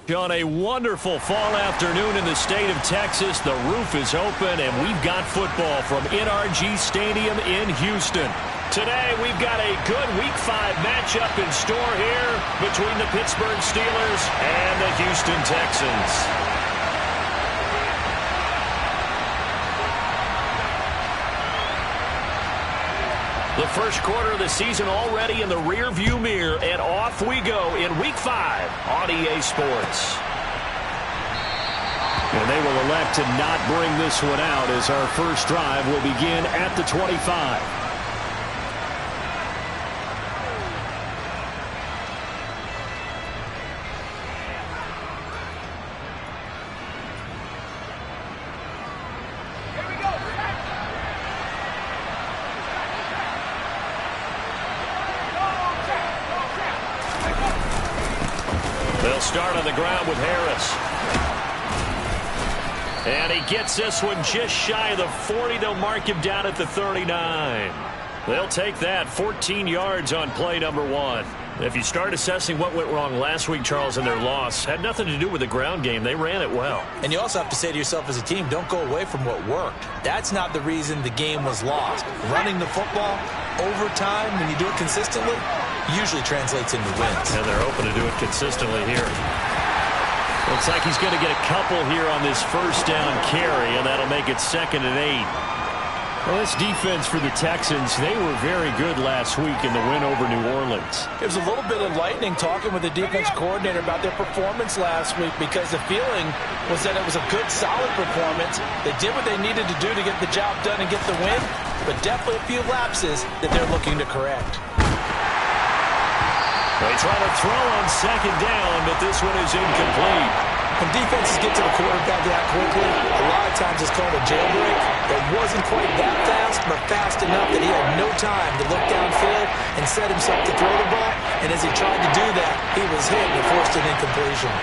On a wonderful fall afternoon in the state of Texas, the roof is open, and we've got football from NRG Stadium in Houston. Today, we've got a good Week 5 matchup in store here between the Pittsburgh Steelers and the Houston Texans. The first quarter of the season already in the rearview mirror, and off we go in Week 5 on EA Sports. And they will elect to not bring this one out as our first drive will begin at the 25. They'll start on the ground with Harris. And he gets this one just shy of the 40. They'll mark him down at the 39. They'll take that 14 yards on play number 1. If you start assessing what went wrong last week, Charles, in their loss, had nothing to do with the ground game. They ran it well. And you also have to say to yourself as a team, don't go away from what worked. That's not the reason the game was lost. Running the football over time, when you do it consistently, usually translates into wins. And they're open to do it consistently here. Looks like he's going to get a couple here on this first down carry, and that'll make it 2nd and 8. Well, this defense for the Texans, they were very good last week in the win over New Orleans. It was a little bit enlightening talking with the defense coordinator about their performance last week, because the feeling was that it was a good, solid performance. They did what they needed to do to get the job done and get the win, but definitely a few lapses that they're looking to correct. They try to throw on 2nd down, but this one is incomplete. When defenses get to the quarterback that quickly, a lot of times it's called a jailbreak. It wasn't quite that fast, but fast enough that he had no time to look downfield and set himself to throw the ball. And as he tried to do that, he was hit and forced an incompletion.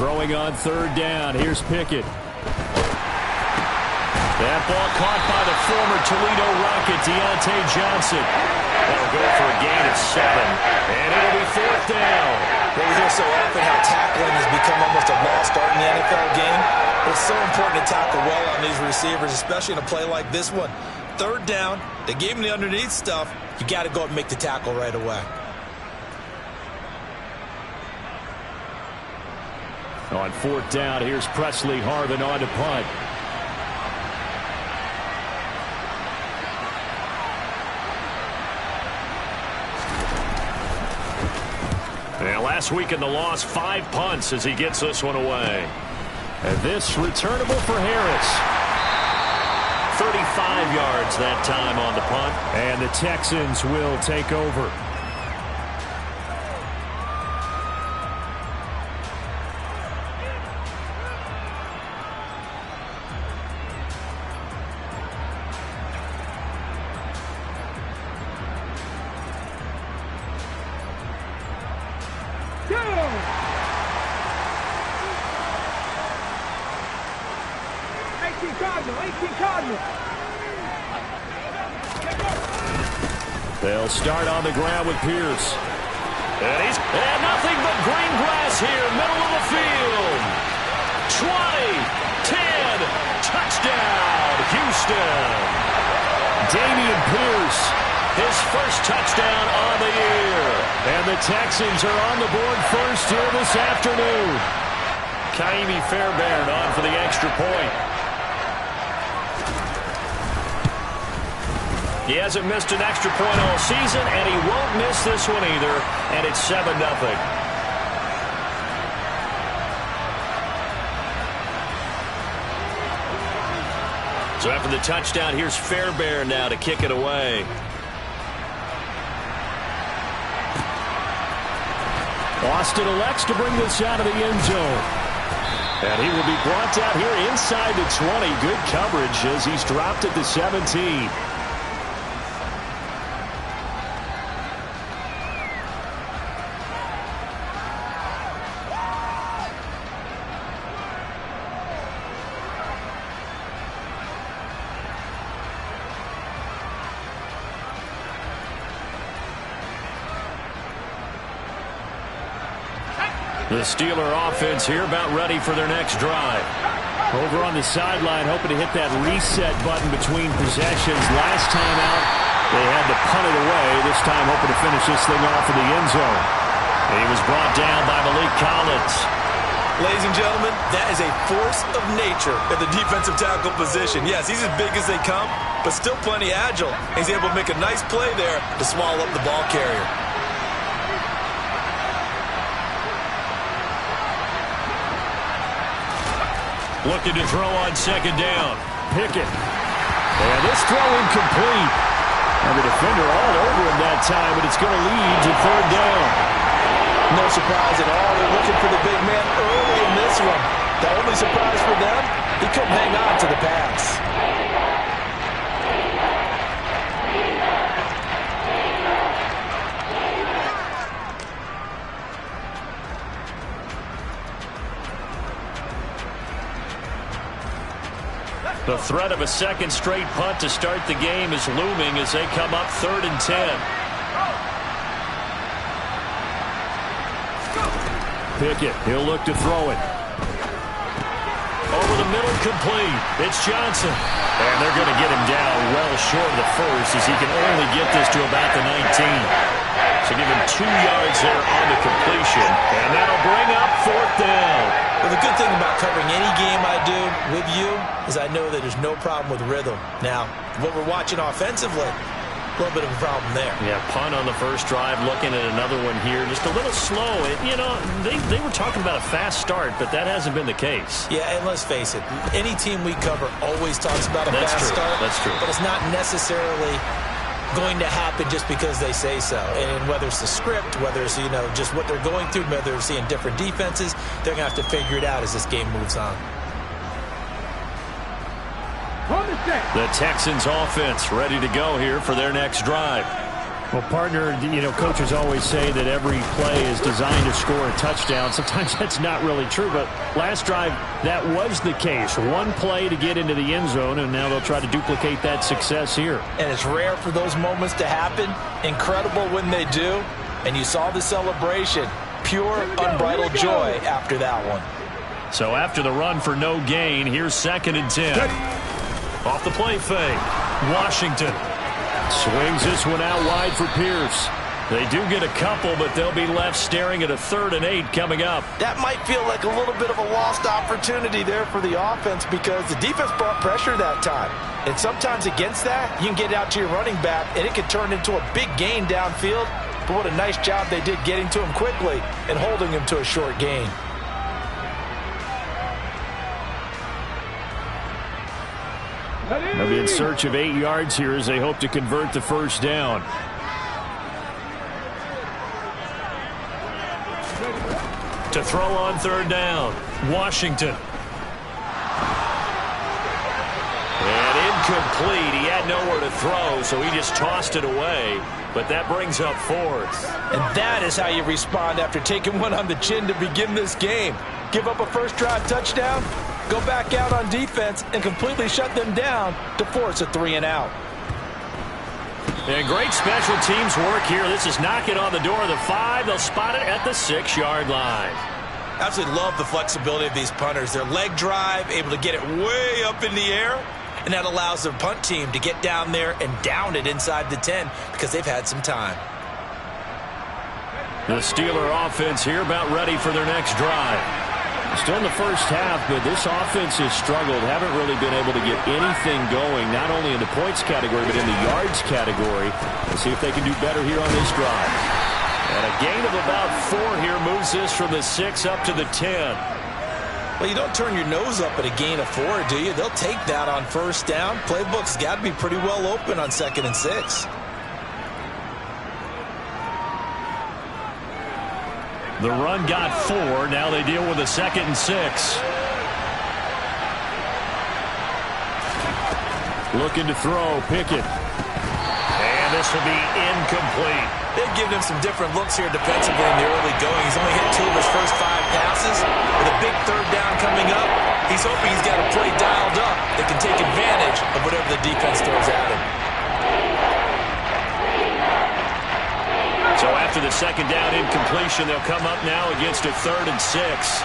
Throwing on 3rd down. Here's Pickett. That ball caught by the former Toledo Rocket, Deontay Johnson. That'll go for a gain of 7. And it'll be 4th down. Well, we hear so often how tackling has become almost a lost art in the NFL game. It's so important to tackle well on these receivers, especially in a play like this one. 3rd down, they gave him the underneath stuff. You got to go and make the tackle right away. On 4th down, here's Presley Harvin on to punt. And last week in the loss, 5 punts as he gets this one away. And this returnable for Harris. 35 yards that time on the punt. And the Texans will take over. They'll start on the ground with Pierce. And nothing but green grass here, middle of the field. 20, 10, touchdown, Houston. Dameon Pierce, his first touchdown on the year. And the Texans are on the board first here this afternoon. Ka'imi Fairbairn on for the extra point. He hasn't missed an extra point all season, and he won't miss this one either, and it's 7-0. So after the touchdown, here's Fairbairn now to kick it away. Austin elects to bring this out of the end zone. And he will be brought down here inside the 20. Good coverage as he's dropped at the 17. The Steeler offense here about ready for their next drive. Over on the sideline, hoping to hit that reset button between possessions. Last time out, they had to punt it away. This time hoping to finish this thing off in the end zone. And he was brought down by Maliek Collins. Ladies and gentlemen, that is a force of nature at the defensive tackle position. Yes, he's as big as they come, but still plenty agile. He's able to make a nice play there to swallow up the ball carrier. Looking to throw on second down. Pickett. And this throw incomplete. And the defender all over him that time, but it's going to lead to third down. No surprise at all. They're looking for the big man early in this one. The only surprise for them, he couldn't hang on to the pass. The threat of a second straight punt to start the game is looming as they come up 3rd and 10. Pickett, he'll look to throw it. Over the middle, complete. It's Johnson. And they're going to get him down well short of the first as he can only get this to about the 19. So give him 2 yards there on the completion. And that'll bring up 4th down. Well, the good thing about covering any game I do with you is I know that there's no problem with rhythm. Now, what we're watching offensively, a little bit of a problem there. Yeah, punt on the first drive, looking at another one here. Just a little slow. You know, they were talking about a fast start, but that hasn't been the case. Yeah, and let's face it, any team we cover always talks about a fast start. That's true. But it's not necessarily going to happen just because they say so. And whether it's the script, whether it's, just what they're going through, whether they're seeing different defenses, they're going to have to figure it out as this game moves on. The Texans offense ready to go here for their next drive. Well, partner, coaches always say that every play is designed to score a touchdown. Sometimes that's not really true, but last drive, that was the case. One play to get into the end zone, and now they'll try to duplicate that success here. And it's rare for those moments to happen. Incredible when they do. And you saw the celebration. Pure, unbridled joy after that one. So after the run for no gain, here's 2nd and 10. Off the play fake. Washington swings this one out wide for Pierce. They do get a couple, but they'll be left staring at a 3rd and 8 coming up. That might feel like a little bit of a lost opportunity there for the offense because the defense brought pressure that time. And sometimes against that, you can get out to your running back, and it can turn into a big gain downfield. But what a nice job they did getting to him quickly and holding him to a short gain. They'll be in search of 8 yards here as they hope to convert the first down. To throw on 3rd down, Washington. And incomplete. He had nowhere to throw, so he just tossed it away. But that brings up 4th. And that is how you respond after taking one on the chin to begin this game. Give up a first drive touchdown, go back out on defense, and completely shut them down to force a 3 and out. And great special teams work here. This is knocking on the door of the 5. They'll spot it at the 6-yard line. Absolutely love the flexibility of these punters. Their leg drive, able to get it way up in the air, and that allows their punt team to get down there and down it inside the 10 because they've had some time. The Steeler offense here about ready for their next drive. Still in the first half, but this offense has struggled. Haven't really been able to get anything going, not only in the points category, but in the yards category. Let's see if they can do better here on this drive. And a gain of about 4 here moves this from the 6 up to the 10. Well, you don't turn your nose up at a gain of 4, do you? They'll take that on first down. Playbook's got to be pretty well open on 2nd and 6. The run got 4. Now they deal with a 2nd and 6. Looking to throw, Pickett. And this will be incomplete. They've given him some different looks here defensively in the early going. He's only hit 2 of his first 5 passes. With a big third down coming up, he's hoping he's got a play dialed up that can take advantage of whatever the defense throws at him. So after the second down incompletion, they'll come up now against a 3rd and 6.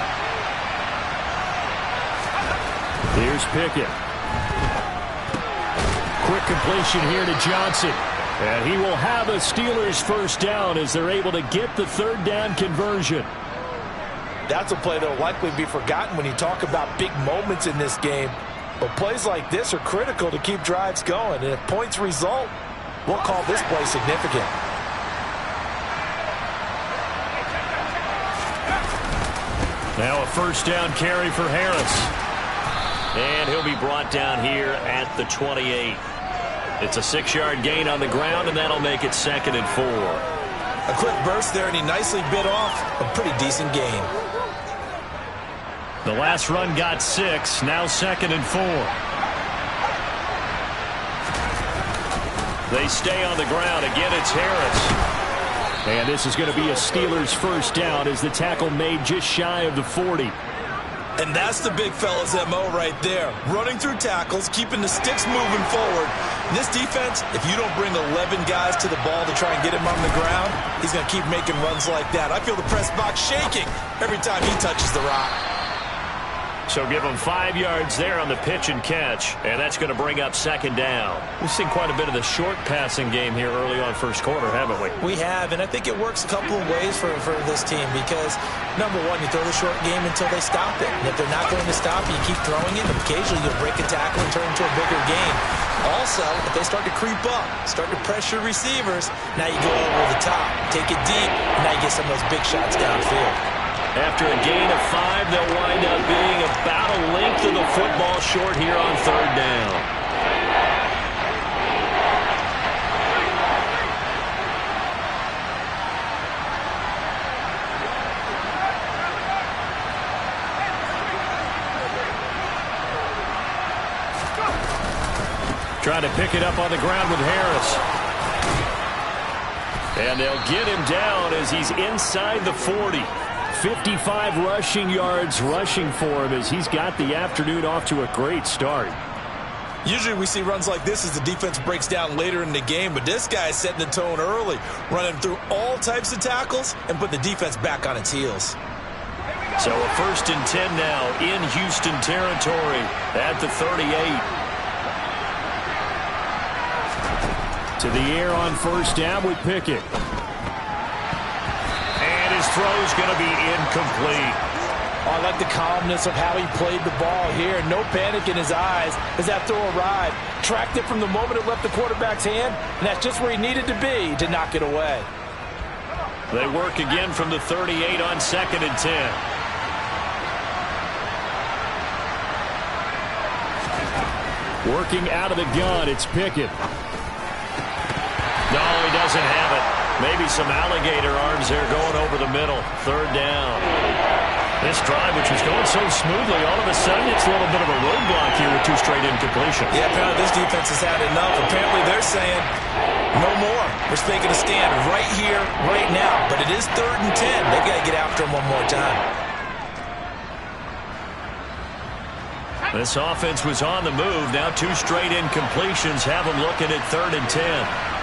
Here's Pickett. Quick completion here to Johnson. And he will have a Steelers first down as they're able to get the 3rd down conversion. That's a play that will likely be forgotten when you talk about big moments in this game. But plays like this are critical to keep drives going. And if points result, we'll call this play significant. Now a first down carry for Harris. And he'll be brought down here at the 28. It's a 6-yard gain on the ground, and that'll make it 2nd and 4. A quick burst there, and he nicely bit off a pretty decent gain. The last run got 6, now 2nd and 4. They stay on the ground. Again, it's Harris. And this is going to be a Steelers first down as the tackle made just shy of the 40. And that's the big fella's MO right there. Running through tackles, keeping the sticks moving forward. In this defense, if you don't bring 11 guys to the ball to try and get him on the ground, he's going to keep making runs like that. I feel the press box shaking every time he touches the rock. So give him 5 yards there on the pitch and catch, and that's going to bring up 2nd down. We've seen quite a bit of the short passing game here early on first quarter, haven't we? We have, and I think it works a couple of ways for this team because, number one, you throw the short game until they stop it. And if they're not going to stop, you keep throwing it, and occasionally you'll break a tackle and turn into a bigger game. Also, if they start to creep up, start to pressure receivers, now you go over the top, take it deep, and now you get some of those big shots downfield. After a gain of 5, they'll wind up being about a length of the football short here on 3rd down. Trying to pick it up on the ground with Harris. And they'll get him down as he's inside the 40. 55 rushing yards rushing for him as he's got the afternoon off to a great start. Usually we see runs like this as the defense breaks down later in the game, but this guy is setting the tone early, running through all types of tackles and put the defense back on its heels. So a 1st and 10 now in Houston territory at the 38. To the air on first down with Pickett. His throw's going to be incomplete. Oh, I like the calmness of how he played the ball here. No panic in his eyes as that throw arrived. Tracked it from the moment it left the quarterback's hand, and that's just where he needed to be to knock it away. They work again from the 38 on 2nd and 10. Working out of the gun, it's Pickett. No, he doesn't have it. Maybe some alligator arms there going over the middle. 3rd down. This drive, which was going so smoothly, all of a sudden it's a little bit of a roadblock here with 2 straight incompletions. Yeah, apparently this defense has had enough. Apparently they're saying, no more. We're making a stand right here, right now. But it is 3rd and 10. They've got to get after him one more time. This offense was on the move. Now 2 straight incompletions have them looking at 3rd and 10.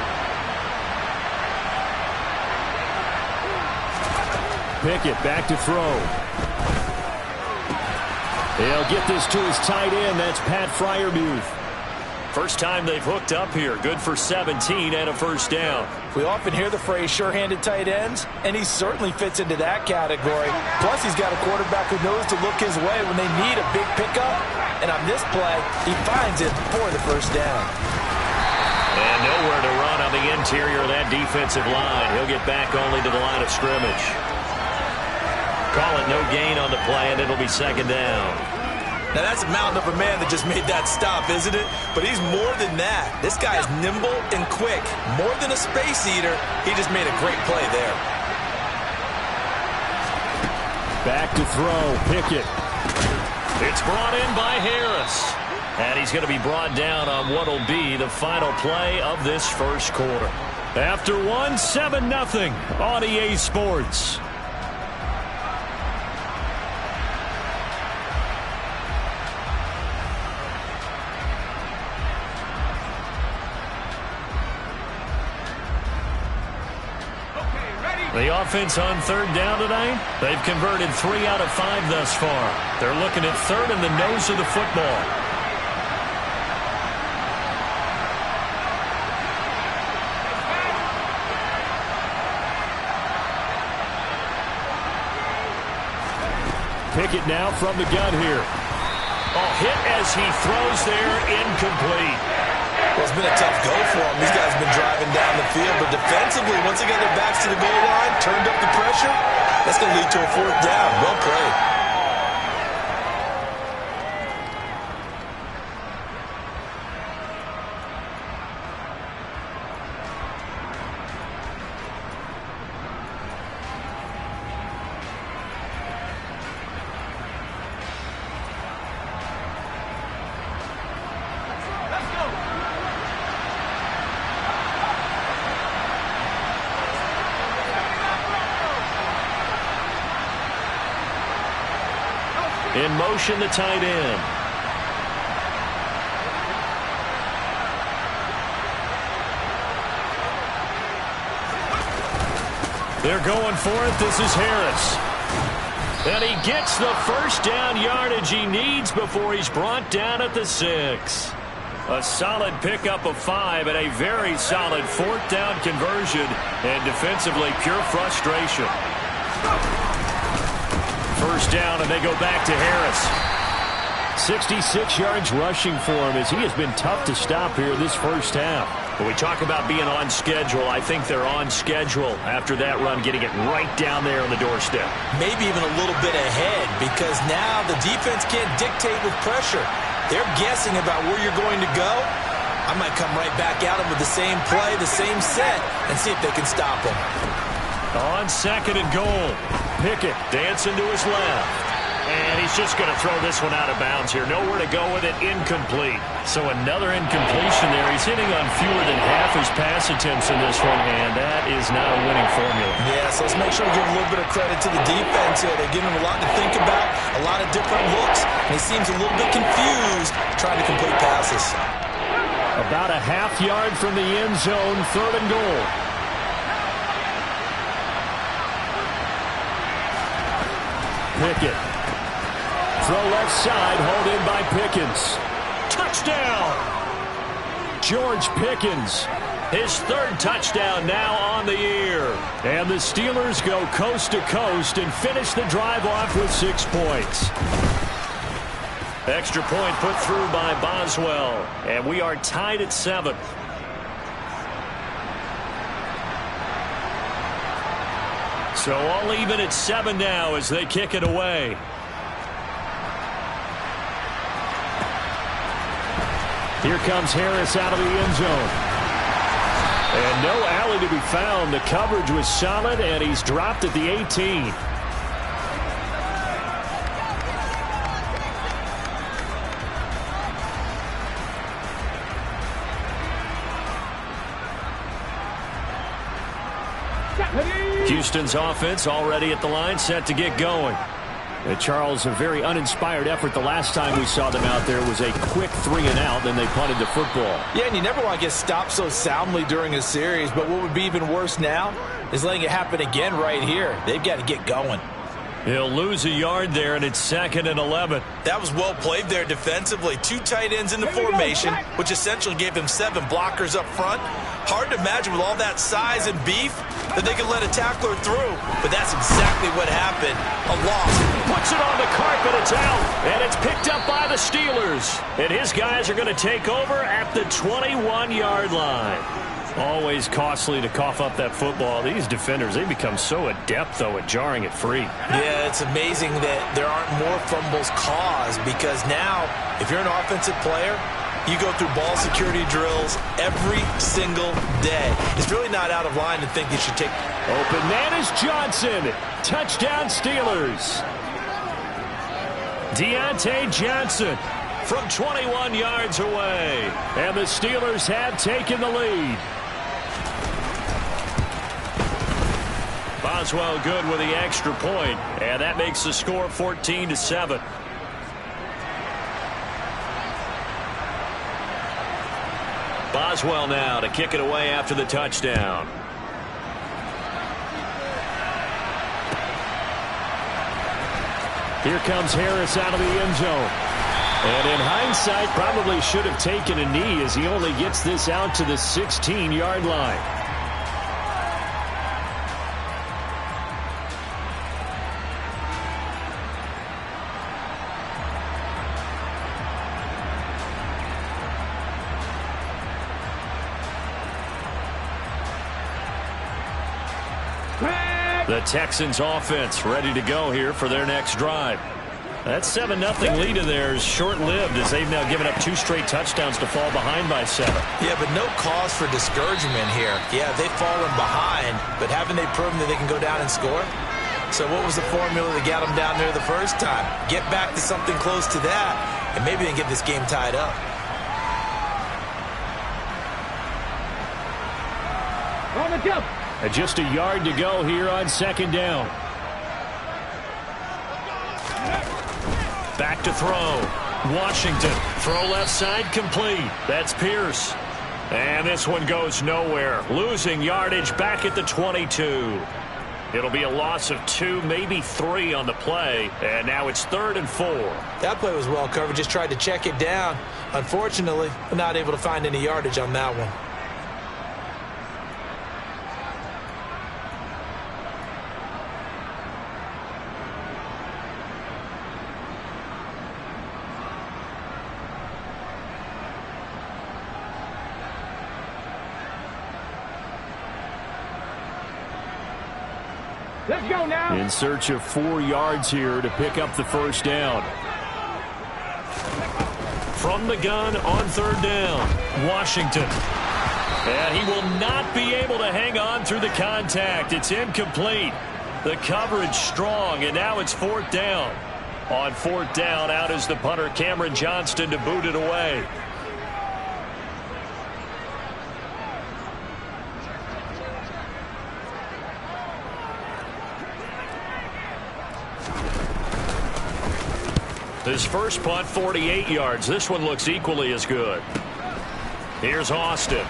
Pickett back to throw. He'll get this to his tight end. That's Pat Freiermuth. First time they've hooked up here. Good for 17 and a first down. We often hear the phrase sure-handed tight ends, and he certainly fits into that category. Plus, he's got a quarterback who knows to look his way when they need a big pickup. And on this play, he finds it for the first down. And nowhere to run on the interior of that defensive line. He'll get back only to the line of scrimmage. Call it no gain on the play, and it'll be 2nd down. Now, that's a mountain of a man that just made that stop, isn't it? But he's more than that. This guy is nimble and quick. More than a space eater, he just made a great play there. Back to throw, Pickett. It's brought in by Harris. And he's going to be brought down on what will be the final play of this first quarter. After one, 7-0 on EA Sports. The offense on third down tonight, they've converted 3 out of 5 thus far. They're looking at third in the nose of the football. Pickett now from the gun here. Oh, hit as he throws there, incomplete. Well, it's been a tough go for them. These guys have been driving down the field, but defensively, once they got their backs to the goal line, turned up the pressure, that's going to lead to a 4th down. Well played. In motion, the tight end. They're going for it. This is Harris. And he gets the first down yardage he needs before he's brought down at the 6. A solid pickup of 5 and a very solid 4th down conversion. And defensively, pure frustration. First down, and they go back to Harris. 66 yards rushing for him as he has been tough to stop here this first half. When we talk about being on schedule, I think they're on schedule after that run, getting it right down there on the doorstep. Maybe even a little bit ahead, because now the defense can't dictate with pressure. They're guessing about where you're going to go. I might come right back at them with the same play, the same set, and see if they can stop them. On 2nd and goal. Pickett dancing to his left. And he's just going to throw this one out of bounds here. Nowhere to go with it. Incomplete. So another incompletion there. He's hitting on fewer than half his pass attempts in this one, and that is not a winning formula. Yeah, so let's make sure we give a little bit of credit to the defense here. They're giving him a lot to think about, a lot of different looks, and he seems a little bit confused trying to complete passes. About a half yard from the end zone, 3rd and goal. Pickett. Throw left side, hauled in by Pickens. Touchdown! George Pickens. His 3rd touchdown now on the year. And the Steelers go coast to coast and finish the drive off with 6 points. Extra point put through by Boswell. And we are tied at 7. So all even at 7 now as they kick it away. Here comes Harris out of the end zone. And no alley to be found. The coverage was solid, and he's dropped at the 18. Houston's offense already at the line, set to get going. And Charles, a very uninspired effort the last time we saw them out there was a quick 3 and out, then they punted the football. Yeah, and you never want to get stopped so soundly during a series, but what would be even worse now is letting it happen again right here. They've got to get going. He'll lose a yard there, and it's 2nd and 11. That was well played there defensively. 2 tight ends in the formation, which essentially gave him 7 blockers up front. Hard to imagine with all that size and beef that they could let a tackler through, but that's exactly what happened. A loss. Puts it on the carpet, it's out, and it's picked up by the Steelers. And his guys are going to take over at the 21-yard line. Always costly to cough up that football. These defenders, they become so adept, though, at jarring it free. Yeah, it's amazing that there aren't more fumbles caused, because now, if you're an offensive player, you go through ball security drills every single day. It's really not out of line to think you should take. Open man is Johnson. Touchdown Steelers. Deontay Johnson. from 21 yards away. And the Steelers have taken the lead. Boswell good with the extra point, and that makes the score 14-7. Boswell now to kick it away after the touchdown. Here comes Harris out of the end zone. And in hindsight, probably should have taken a knee as he only gets this out to the 16-yard line. The Texans offense ready to go here for their next drive. That 7-0 lead of theirs short-lived as they've now given up 2 straight touchdowns to fall behind by 7. Yeah, but no cause for discouragement here. Yeah, they've fallen behind, but haven't they proven that they can go down and score? So what was the formula that got them down there the first time? Get back to something close to that, and maybe they can get this game tied up. On the jump. And just a yard to go here on 2nd down. Back to throw. Washington. Throw left side complete. That's Pierce. And this one goes nowhere. Losing yardage back at the 22. It'll be a loss of 2, maybe 3 on the play. And now it's 3rd and 4. That play was well covered. Just tried to check it down. Unfortunately, not able to find any yardage on that one. Let's go now. In search of 4 yards here to pick up the first down. From the gun on 3rd down, Washington. And he will not be able to hang on through the contact. It's incomplete. The coverage strong, and now it's 4th down. On 4th down, out is the punter, Cameron Johnston, to boot it away. His first punt, 48 yards. This one looks equally as good. Here's Austin.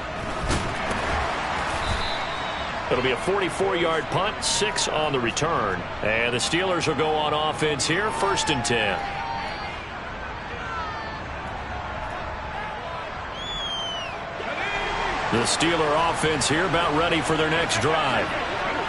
It'll be a 44-yard punt, 6 on the return. And the Steelers will go on offense here, 1st and 10. The Steeler offense here about ready for their next drive.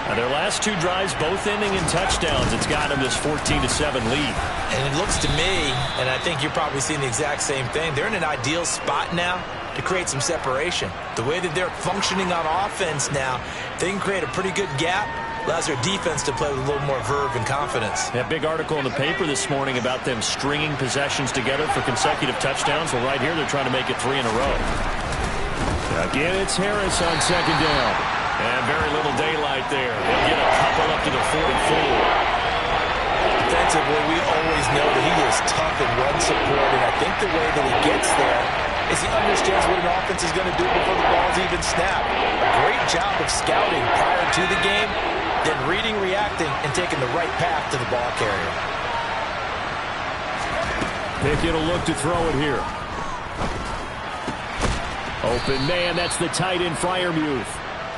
Now their last 2 drives, both ending in touchdowns. It's got them this 14-7 lead. And it looks to me, and I think you're probably seeing the exact same thing, they're in an ideal spot now to create some separation. The way that they're functioning on offense now, they can create a pretty good gap. Allows their defense to play with a little more verve and confidence. That big article in the paper this morning about them stringing possessions together for consecutive touchdowns. Well, right here, they're trying to make it 3 in a row. Again, it's Harris on 2nd down. And very little daylight there. He'll get a couple up to the 44. Defensively, we always know that he is tough in run support, and I think the way that he gets there is he understands what an offense is going to do before the ball's even snapped. A great job of scouting prior to the game, then reading, reacting, and taking the right path to the ball carrier. Pickett will look to throw it here. Open man, that's the tight end Freiermuth.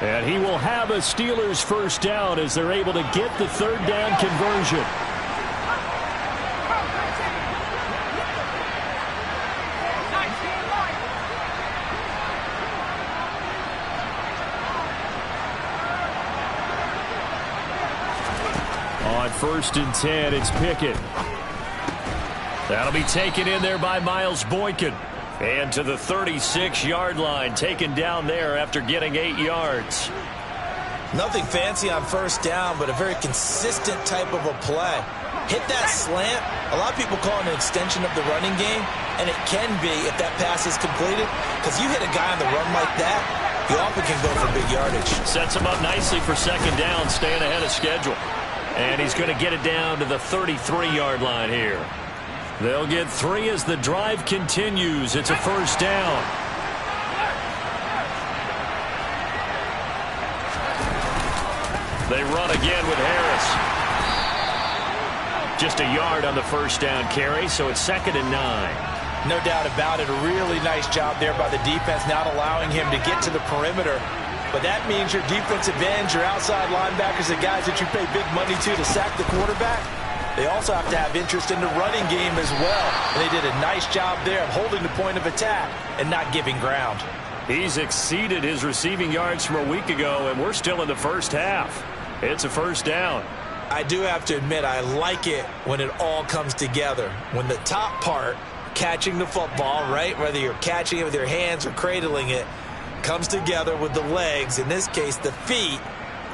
And he will have a Steelers first down as they're able to get the 3rd down conversion. On 1st and 10, it's Pickett. That'll be taken in there by Miles Boykin. And to the 36-yard line, taken down there after getting 8 yards. Nothing fancy on 1st down, but a very consistent type of a play. Hit that slant. A lot of people call it an extension of the running game, and it can be if that pass is completed, because you hit a guy on the run like that, you often can go for big yardage. Sets him up nicely for 2nd down, staying ahead of schedule. And he's going to get it down to the 33-yard line here. They'll get 3 as the drive continues. It's a first down. They run again with Harris. Just a yard on the first down carry, so it's 2nd and 9. No doubt about it. A really nice job there by the defense, not allowing him to get to the perimeter. But that means your defensive ends, your outside linebackers, the guys that you pay big money to sack the quarterback, they also have to have interest in the running game as well. And they did a nice job there of holding the point of attack and not giving ground. He's exceeded his receiving yards from a week ago, and we're still in the first half. It's a first down. I do have to admit, I like it when it all comes together. When the top part, catching the football, right, whether you're catching it with your hands or cradling it, comes together with the legs, in this case the feet,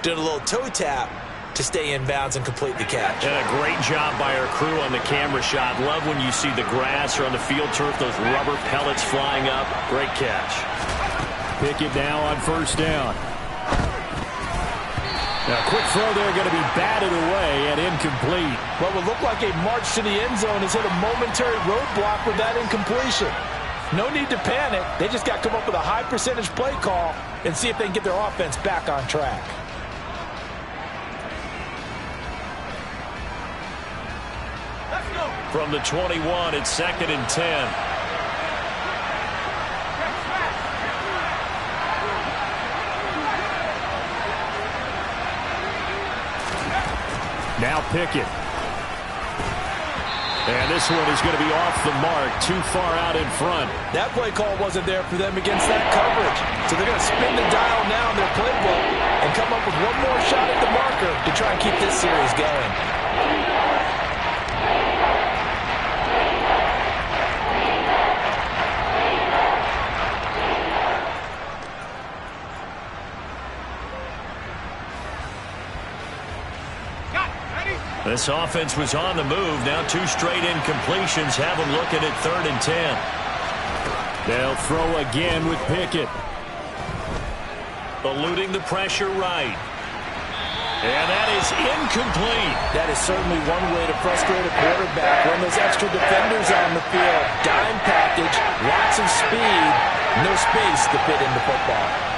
doing a little toe tap to stay in bounds and complete the catch. And a great job by our crew on the camera shot. Love when you see the grass or on the field turf, those rubber pellets flying up. Great catch. Pickett now on first down. Now, quick throw there, going to be batted away and incomplete. What would look like a march to the end zone has hit a momentary roadblock with that incompletion. No need to panic. They just got to come up with a high percentage play call and see if they can get their offense back on track. From the 21, it's 2nd and 10. Now Pickett. And this one is going to be off the mark, too far out in front. That play call wasn't there for them against that coverage. So they're going to spin the dial now in their playbook and come up with one more shot at the marker to try and keep this series going. This offense was on the move. Now 2 straight incompletions have them looking at 3rd and 10. They'll throw again with Pickett. Eluding the pressure right. And that is incomplete. That is certainly one way to frustrate a quarterback. Run those extra defenders on the field. Dime package, lots of speed, no space to fit in the football.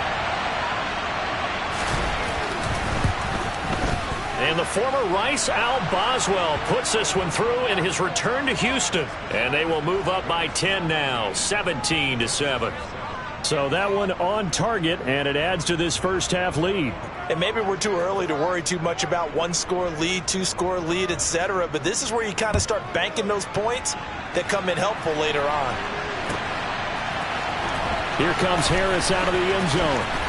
And the former Rice Al Boswell puts this one through in his return to Houston. And they will move up by 10 now, 17-7. So that one on target, and it adds to this first half lead. And maybe we're too early to worry too much about 1-score lead, 2-score lead, etc. But this is where you kind of start banking those points that come in helpful later on. Here comes Harris out of the end zone.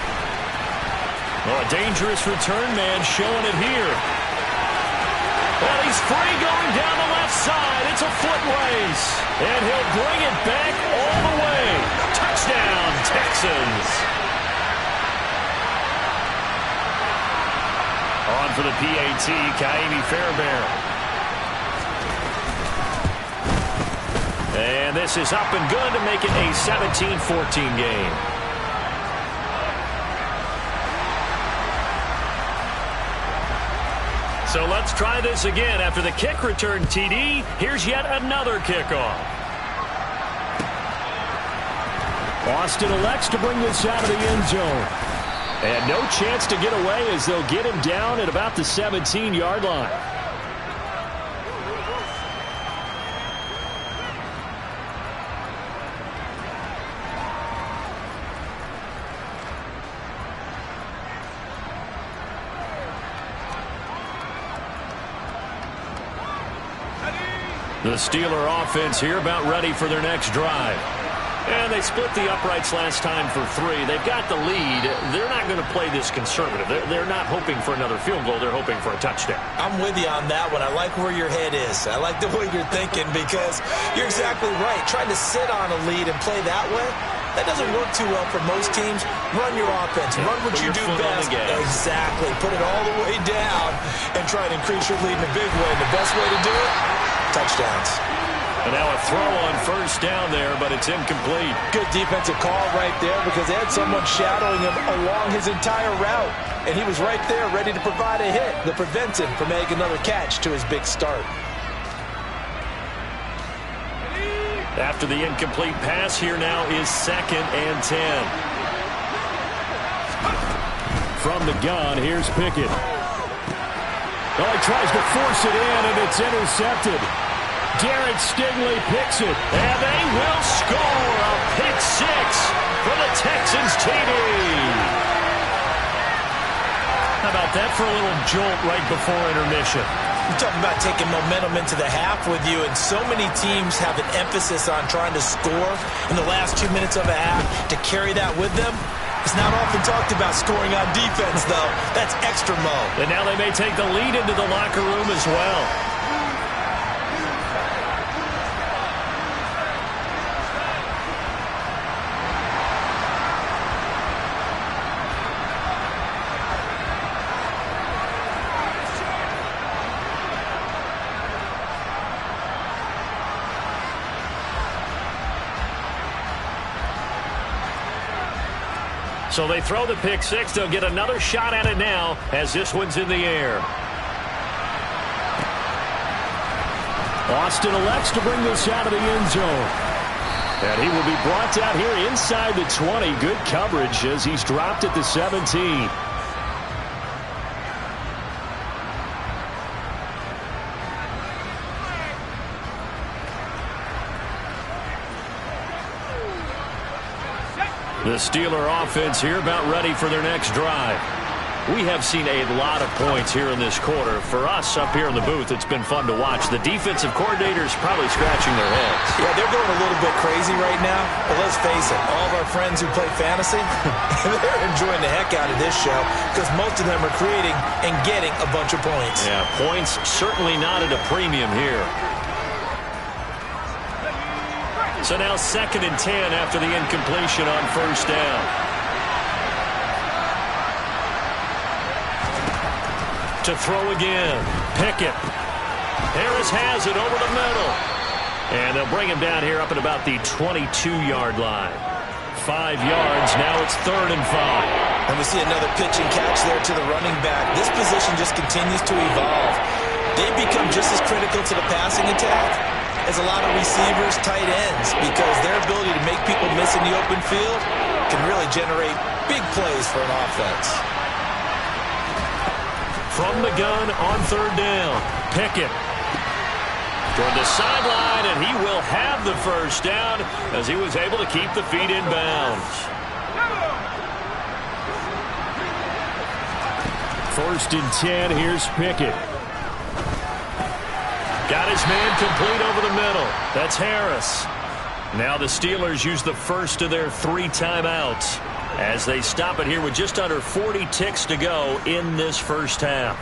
Oh, a dangerous return man showing it here. Well, he's free going down the left side. It's a foot race. And he'll bring it back all the way. Touchdown, Texans. On for the PAT, Ka'imi Fairbairn. And this is up and good to make it a 17-14 game. So let's try this again. After the kick return TD, here's yet another kickoff. Austin elects to bring this out of the end zone. And no chance to get away as they'll get him down at about the 17-yard line. The Steeler offense here about ready for their next drive. And they split the uprights last time for 3. They've got the lead. They're not going to play this conservative. They're not hoping for another field goal. They're hoping for a touchdown. I'm with you on that one. I like where your head is. I like the way you're thinking because you're exactly right. Trying to sit on a lead and play that way, that doesn't work too well for most teams. Run your offense. Run what you do best. Exactly. Put it all the way down and try and increase your lead in a big way. And the best way to do it, touchdowns. And now a throw on first down there, but it's incomplete. Good defensive call right there because they had someone shadowing him along his entire route. And he was right there ready to provide a hit that prevents him from making another catch to his big start. After the incomplete pass, here now is 2nd and 10. From the gun, here's Pickett. Oh, he tries to force it in, and it's intercepted. Derek Stingley picks it. And they will score a pick 6 for the Texans TD. How about that for a little jolt right before intermission? You're talking about taking momentum into the half with you, and so many teams have an emphasis on trying to score in the last 2 minutes of a half to carry that with them. It's not often talked about scoring on defense, though. That's extra mo. And now they may take the lead into the locker room as well. So they throw the pick 6. They'll get another shot at it now as this one's in the air. Austin elects to bring this out of the end zone. And he will be brought down here inside the 20. Good coverage as he's dropped at the 17. The Steeler offense here about ready for their next drive. We have seen a lot of points here in this quarter. For us up here in the booth, it's been fun to watch. The defensive coordinators probably scratching their heads. Yeah, they're going a little bit crazy right now. But let's face it, all of our friends who play fantasy, they're enjoying the heck out of this show because most of them are creating and getting a bunch of points. Yeah, points certainly not at a premium here. So now 2nd and 10 after the incompletion on 1st down. To throw again. Pickett. Harris has it over the middle. And they'll bring him down here up at about the 22-yard line. 5 yards. Now it's 3rd and 5. And we see another pitch and catch there to the running back. This position just continues to evolve. They become just as critical to the passing attack as a lot of receivers, tight ends, because their ability to make people miss in the open field can really generate big plays for an offense. From the gun on 3rd down, Pickett toward the sideline, and he will have the 1st down as he was able to keep the feet in bounds. 1st and 10, here's Pickett. Got his man complete over the middle. That's Harris. Now the Steelers use the first of their 3 timeouts as they stop it here with just under 40 ticks to go in this first half.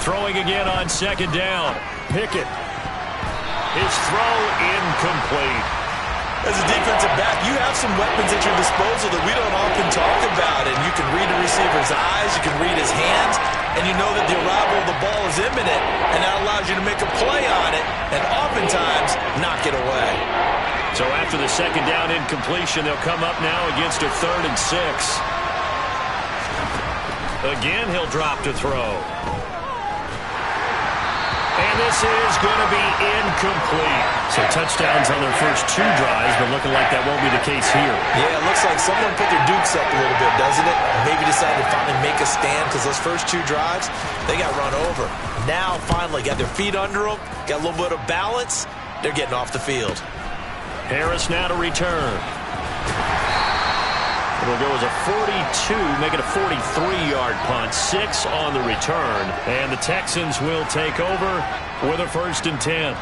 Throwing again on 2nd down. Pickett. His throw incomplete. As a defensive back, you have some weapons at your disposal that we don't often talk about. And you can read a receiver's eyes, you can read his hands, and you know that the arrival of the ball is imminent, and that allows you to make a play on it and oftentimes knock it away. So after the 2nd down incompletion, they'll come up now against a 3rd and 6. Again, he'll drop to throw. And this is going to be incomplete. So touchdowns on their first 2 drives, but looking like that won't be the case here. Yeah, it looks like someone put their dukes up a little bit, doesn't it? Maybe decided to finally make a stand because those first 2 drives, they got run over. Now, finally, got their feet under them, got a little bit of balance. They're getting off the field. Harris now to return. It'll go as a 42, make it a 43-yard punt. 6 on the return. And the Texans will take over with a 1st and 10.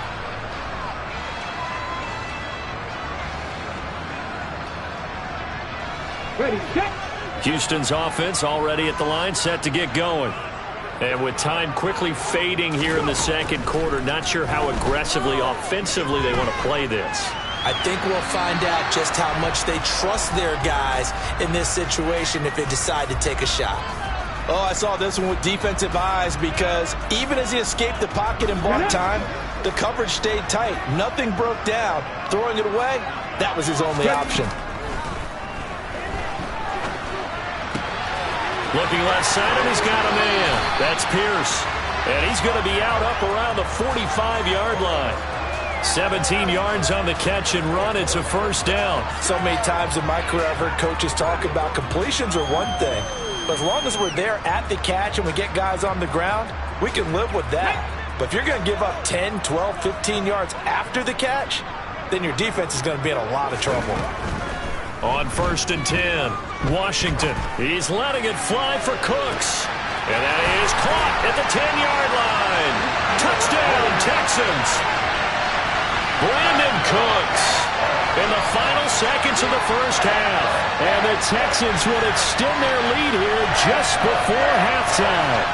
Ready, set. Houston's offense already at the line, set to get going. And with time quickly fading here in the 2nd quarter, not sure how aggressively, offensively they want to play this. I think we'll find out just how much they trust their guys in this situation if they decide to take a shot. Oh, I saw this one with defensive eyes because even as he escaped the pocket and bought time, the coverage stayed tight. Nothing broke down. Throwing it away, that was his only option. Looking left side, and he's got a man. That's Pierce. And he's going to be out up around the 45-yard line. 17 yards on the catch and run. It's a first down. So many times in my career I've heard coaches talk about completions are one thing. But as long as we're there at the catch and we get guys on the ground, we can live with that. But if you're going to give up 10, 12, 15 yards after the catch, then your defense is going to be in a lot of trouble. On 1st and 10, Washington. He's letting it fly for Cooks. And that is caught at the 10-yard line. Touchdown, Texans. Brandon Cooks in the final seconds of the first half. And the Texans will extend their lead here just before halftime.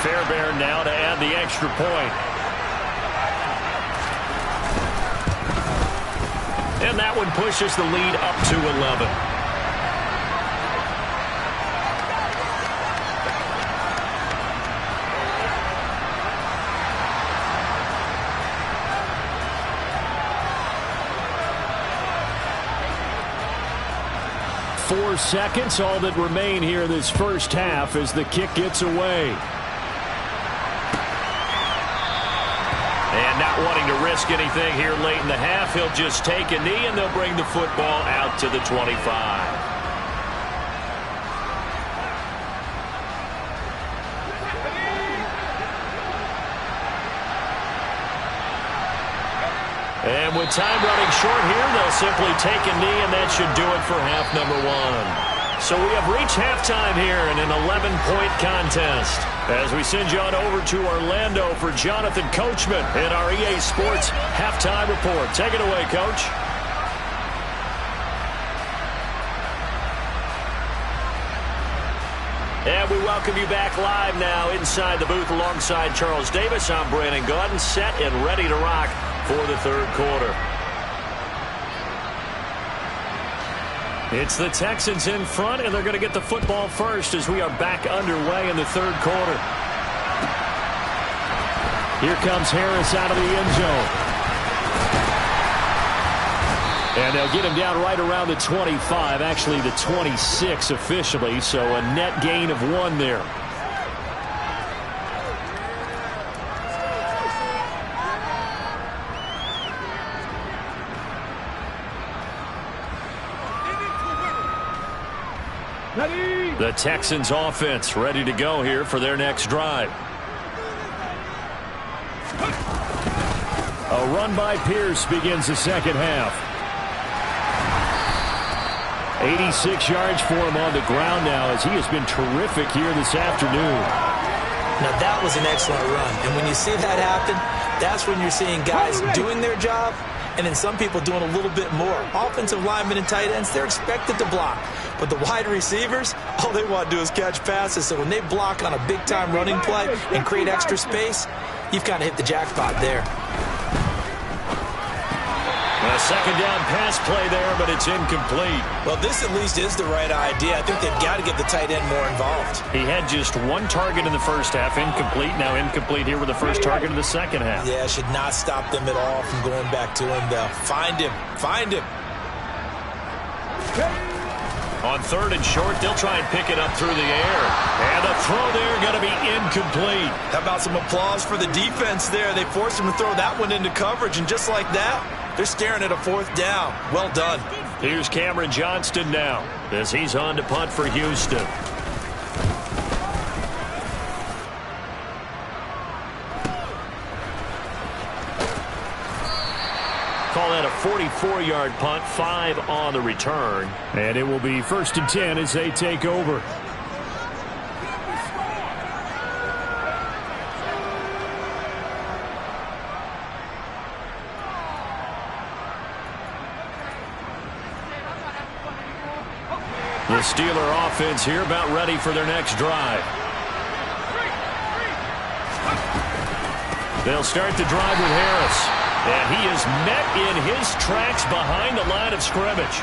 Fairbairn now to add the extra point. And that one pushes the lead up to 11. Four seconds, all that remain here in this first half as the kick gets away. And not wanting to risk anything here late in the half, he'll just take a knee and they'll bring the football out to the 25. And with time running short here, they'll simply take a knee, and that should do it for half number one. So we have reached halftime here in an 11-point contest. As we send you on over to Orlando for Jonathan Coachman in our EA Sports Halftime Report. Take it away, Coach. And we welcome you back live now inside the booth alongside Charles Davis. I'm Brandon Gaudin, set and ready to rock for the third quarter. It's the Texans in front, and they're going to get the football first as we are back underway in the third quarter. Here comes Harris out of the end zone. And they'll get him down right around the 25, actually the 26 officially, so a net gain of 1 there. The Texans offense ready to go here for their next drive. A run by Pierce begins the second half. 86 yards for him on the ground now as he has been terrific here this afternoon. Now that was an excellent run. And when you see that happen, that's when you're seeing guys doing their job and then some people doing a little bit more. Offensive linemen and tight ends, they're expected to block. But the wide receivers, all they want to do is catch passes. So when they block on a big-time running play and create extra space, you've kind of hit the jackpot there. A second down pass play there, but it's incomplete. Well, this at least is the right idea. I think they've got to get the tight end more involved. He had just 1 target in the first half, incomplete. Now incomplete here with the first target of the second half. Yeah, should not stop them at all from going back to him, though. Find him. Find him. On 3rd and short, they'll try and pick it up through the air. And the throw there going to be incomplete. How about some applause for the defense there? They forced him to throw that one into coverage, and just like that, they're staring at a 4th down. Well done. Here's Cameron Johnston now as he's on to punt for Houston. Call that a 44-yard punt, 5 on the return. And it will be 1st and 10 as they take over. The Steeler offense here about ready for their next drive. They'll start the drive with Harris. And he is met in his tracks behind the line of scrimmage.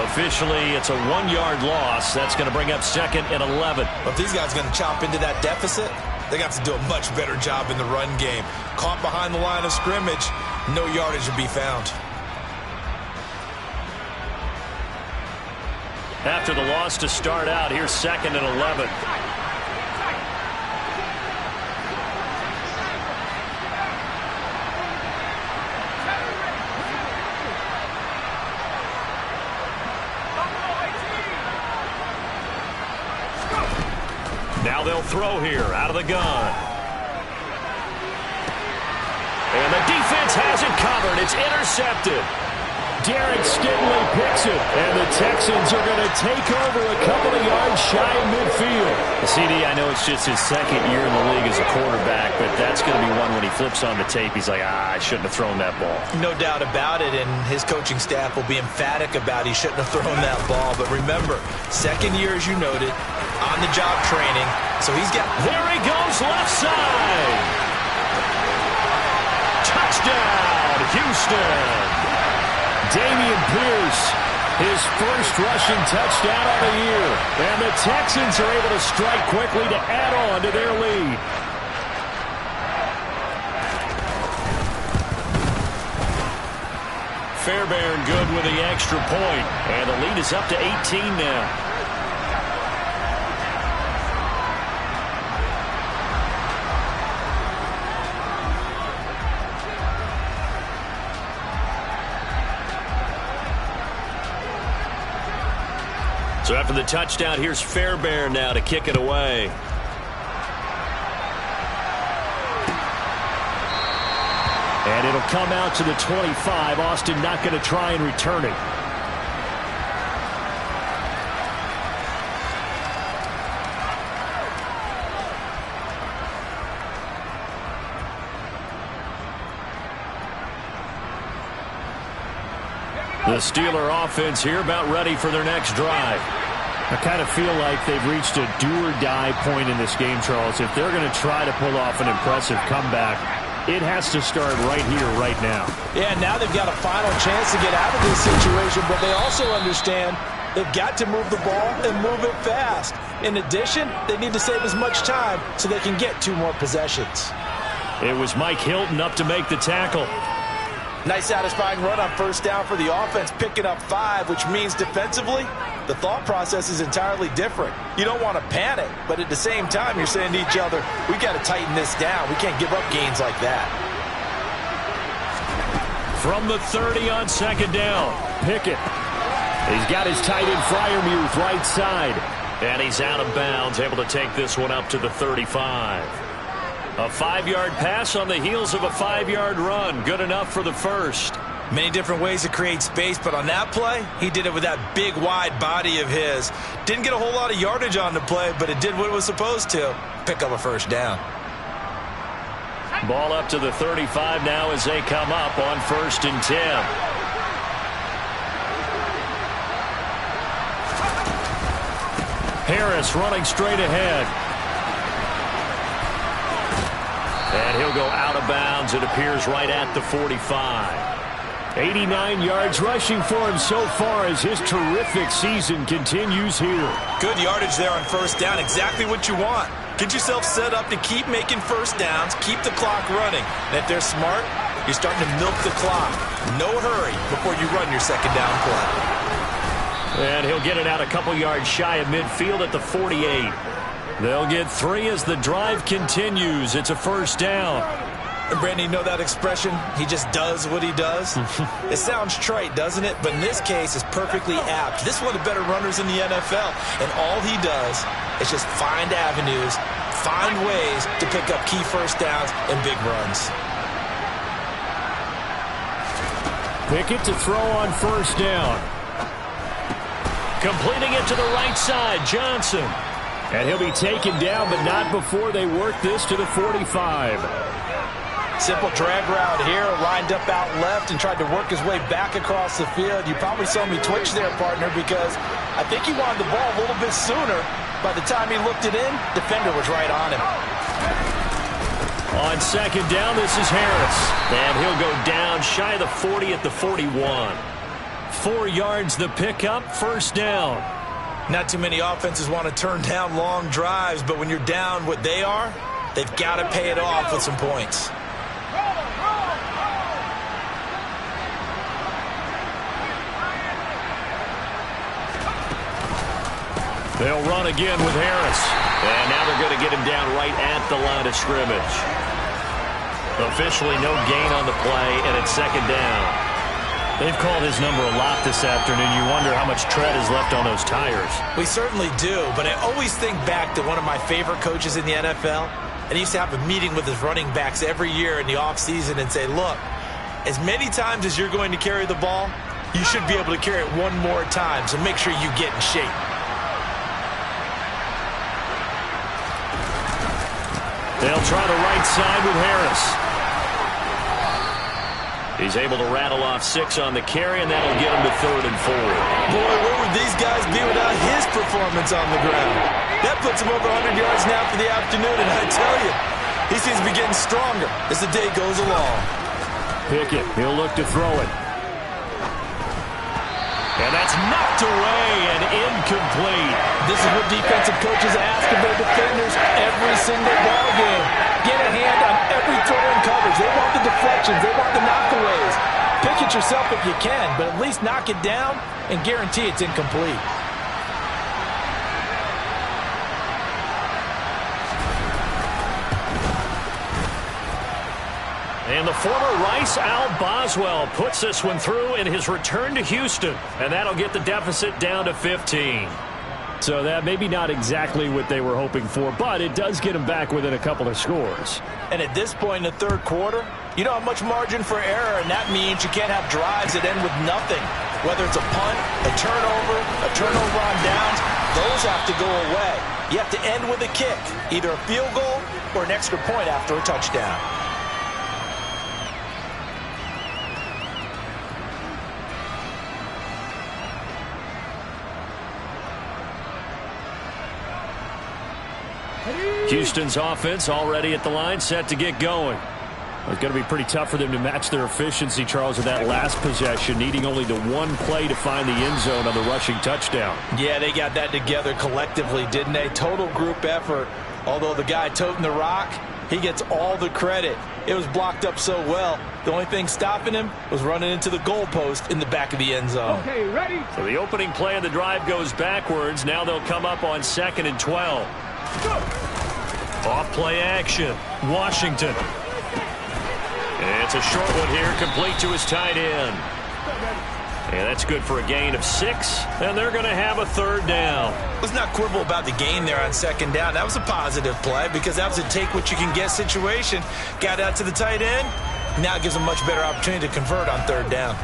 Officially, it's a 1-yard loss. That's going to bring up 2nd and 11. Well, if these guys are going to chop into that deficit, they're going to have to do a much better job in the run game. Caught behind the line of scrimmage, no yardage to be found. after the loss to start out. Here's 2nd and 11. Now they'll throw here out of the gun. And the defense has it covered. It's intercepted. Derek Stingley picks it, and the Texans are going to take over a couple of yards shy of midfield. CD, I know it's just his 2nd year in the league as a quarterback, but that's going to be one when he flips on the tape, he's like, I shouldn't have thrown that ball. No doubt about it, and his coaching staff will be emphatic about he shouldn't have thrown that ball. But remember, 2nd year, as you noted, on-the-job training, so he's got... There he goes, left side. Touchdown, Houston. Dameon Pierce, his first rushing touchdown of the year. And the Texans are able to strike quickly to add on to their lead. Fairbairn good with the extra point. And the lead is up to 18 now. So after the touchdown, here's Fairbairn now to kick it away. And it'll come out to the 25. Austin not going to try and return it. The Steeler offense here about ready for their next drive. I kind of feel like they've reached a do-or-die point in this game, Charles. If they're going to try to pull off an impressive comeback, it has to start right here, right now. Yeah, now they've got a final chance to get out of this situation, but they also understand they've got to move the ball and move it fast. In addition, they need to save as much time so they can get 2 more possessions. It was Mike Hilton up to make the tackle. Nice satisfying run on first down for the offense, picking up 5, which means defensively, the thought process is entirely different. You don't want to panic, but at the same time, you're saying to each other, we got to tighten this down. We can't give up gains like that. From the 30 on 2nd down, Pickett. He's got his tight end Freiermuth right side. And he's out of bounds, able to take this one up to the 35. A 5-yard pass on the heels of a 5-yard run. Good enough for the first. Many different ways to create space, but on that play, he did it with that big, wide body of his. Didn't get a whole lot of yardage on the play, but it did what it was supposed to. Pick up a first down. Ball up to the 35 now as they come up on 1st and 10. Harris running straight ahead. And he'll go out of bounds, it appears, right at the 45. 89 yards rushing for him so far as his terrific season continues here. Good yardage there on first down, exactly what you want. Get yourself set up to keep making first downs, keep the clock running. And if they're smart, you're starting to milk the clock. No hurry before you run your second down play. And he'll get it out a couple yards shy of midfield at the 48. They'll get 3 as the drive continues. It's a first down. And Brandon, you know that expression? He just does what he does? It sounds trite, doesn't it? But in this case, it's perfectly apt. This is one of the better runners in the NFL. And all he does is just find avenues, find ways to pick up key first downs and big runs. Pickett to throw on first down. Completing it to the right side, Johnson. And he'll be taken down, but not before they work this to the 45. Simple drag route here, lined up out left and tried to work his way back across the field. You probably saw me twitch there, partner, because I think he wanted the ball a little bit sooner. By the time he looked it in, defender was right on him. On second down, this is Harris. And he'll go down shy of the 40 at the 41. 4 yards the pickup, first down. Not too many offenses want to turn down long drives, but when you're down what they are, they've got to pay it off with some points. They'll run again with Harris. And now they're going to get him down right at the line of scrimmage. Officially no gain on the play, and it's second down. They've called his number a lot this afternoon. You wonder how much tread is left on those tires. We certainly do, but I always think back to one of my favorite coaches in the NFL, and he used to have a meeting with his running backs every year in the offseason and say, look, as many times as you're going to carry the ball, you should be able to carry it one more time, so make sure you get in shape. They'll try the right side with Harris. He's able to rattle off 6 on the carry, and that'll get him to 3rd and 4. Boy, where would these guys be without his performance on the ground? That puts him over 100 yards now for the afternoon, and I tell you, he seems to be getting stronger as the day goes along. Pickett, he'll look to throw it. And that's knocked away and incomplete. This is what defensive coaches ask of their defenders every single ball game. Get a hand on every throw in coverage. They want the deflections. They want the knockaways. Pick it yourself if you can, but at least knock it down and guarantee it's incomplete. And the former Rice Al Boswell puts this one through in his return to Houston. And that'll get the deficit down to 15. So that maybe not exactly what they were hoping for, but it does get them back within a couple of scores. And at this point in the third quarter, you don't have much margin for error, and that means you can't have drives that end with nothing. Whether it's a punt, a turnover on downs, those have to go away. You have to end with a kick, either a field goal or an extra point after a touchdown. Houston's offense already at the line, set to get going. It's going to be pretty tough for them to match their efficiency, Charles, in that last possession, needing only the one play to find the end zone on the rushing touchdown. Yeah, they got that together collectively, didn't they? Total group effort. Although the guy toting the rock, he gets all the credit. It was blocked up so well. The only thing stopping him was running into the goalpost in the back of the end zone. Okay, ready? So the opening play of the drive goes backwards. Now they'll come up on 2nd and 12. Go! Off play action. Washington. And it's a short one here, complete to his tight end. And that's good for a gain of 6, and they're going to have a 3rd down. Let's not quibble about the gain there on 2nd down. That was a positive play because that was a take-what-you-can-get situation. Got out to the tight end. Now it gives them a much better opportunity to convert on 3rd down.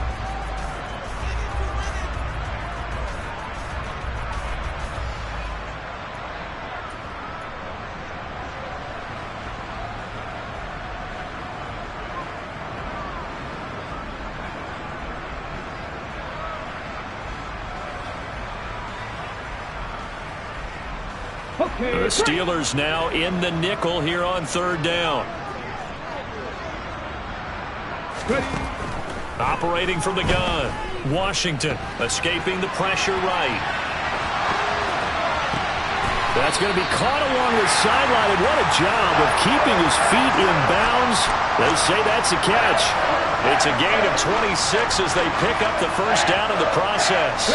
The Steelers now in the nickel here on 3rd down. Operating from the gun. Washington escaping the pressure right. That's going to be caught along the sideline, and what a job of keeping his feet in bounds. They say that's a catch. It's a gain of 26 as they pick up the 1st down in the process.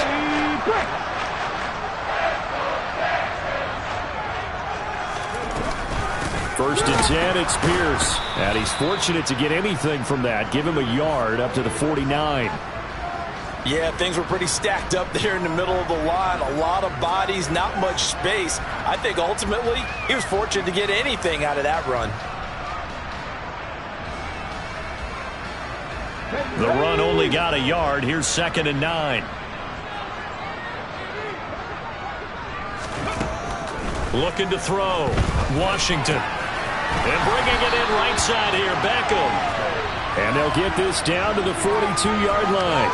First and 10, it's Pierce. And he's fortunate to get anything from that. Give him a yard up to the 49. Yeah, things were pretty stacked up there in the middle of the line. A lot of bodies, not much space. I think ultimately he was fortunate to get anything out of that run. The run only got a yard. Here's 2nd and 9. Looking to throw. Washington. And bringing it in right side here, Beckham. And they'll get this down to the 42-yard line.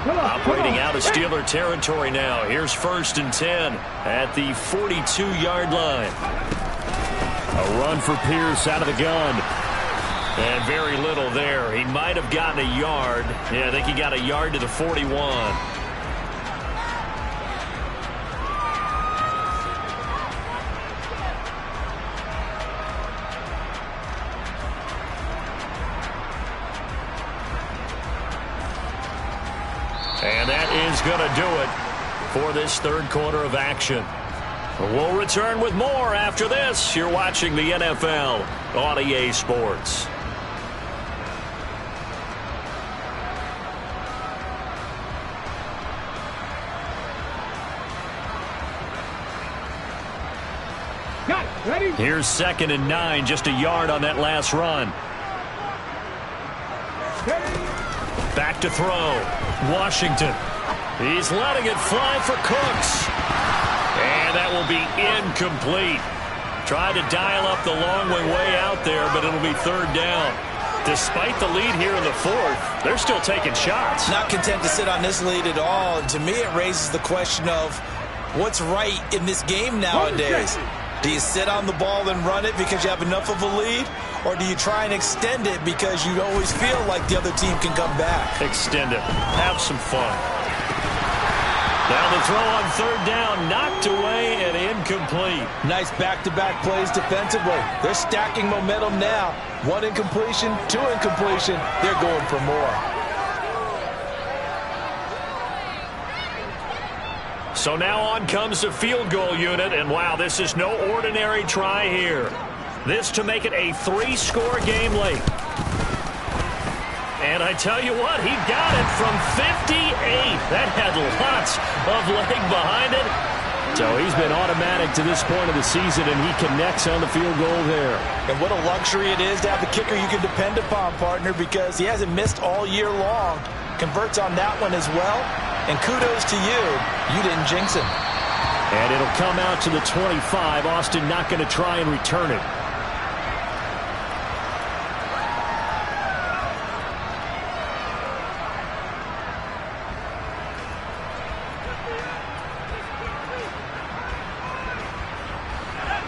Operating out of Steeler territory now. Here's 1st and 10 at the 42-yard line. A run for Pierce out of the gun. And very little there. He might have gotten a yard. Yeah, I think he got a yard to the 41. And that is going to do it for this third quarter of action. We'll return with more after this. You're watching the NFL on EA Sports. Here's 2nd and 9, just a yard on that last run. Back to throw. Washington. He's letting it fly for Cooks. And that will be incomplete. Tried to dial up the long way out there, but it'll be 3rd down. Despite the lead here in the 4th, they're still taking shots. Not content to sit on this lead at all. And to me, it raises the question of what's right in this game nowadays. Do you sit on the ball and run it because you have enough of a lead? Or do you try and extend it because you always feel like the other team can come back? Extend it. Have some fun. Now the throw on 3rd down, knocked away and incomplete. Nice back-to-back plays defensively. They're stacking momentum now. 1 incompletion, 2 incompletion. They're going for more. So now on comes the field goal unit, and wow, this is no ordinary try here. This to make it a 3-score game late. And I tell you what, he got it from 58. That had lots of leg behind it. So he's been automatic to this point of the season, and he connects on the field goal there. And what a luxury it is to have a kicker you can depend upon, partner, because he hasn't missed all year long. Converts on that one as well. And kudos to you. You didn't jinx him. And it'll come out to the 25. Austin not going to try and return it.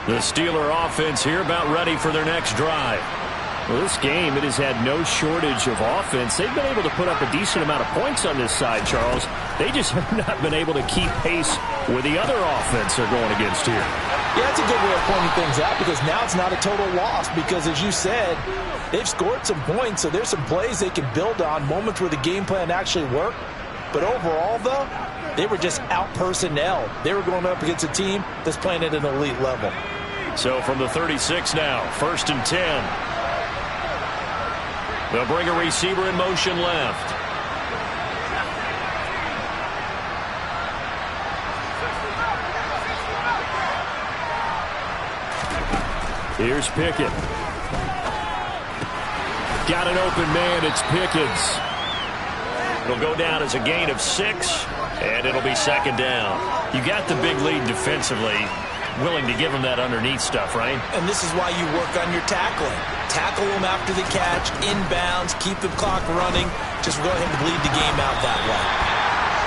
The Steeler offense here about ready for their next drive. Well, this game, it has had no shortage of offense. They've been able to put up a decent amount of points on this side, Charles. They just have not been able to keep pace with the other offense they're going against here. Yeah, that's a good way of pointing things out because now it's not a total loss because, as you said, they've scored some points, so there's some plays they can build on, moments where the game plan actually worked. But overall, though, they were just out-personnel. They were going up against a team that's playing at an elite level. So from the 36 now, 1st and 10. They'll bring a receiver in motion left. Here's Pickett. Got an open man. It's Pickens. It'll go down as a gain of 6, and it'll be 2nd down. You got the big lead defensively. Willing to give him that underneath stuff, right? And this is why you work on your tackling. Tackle them after the catch, inbounds, keep the clock running. Just go ahead and bleed the game out that way.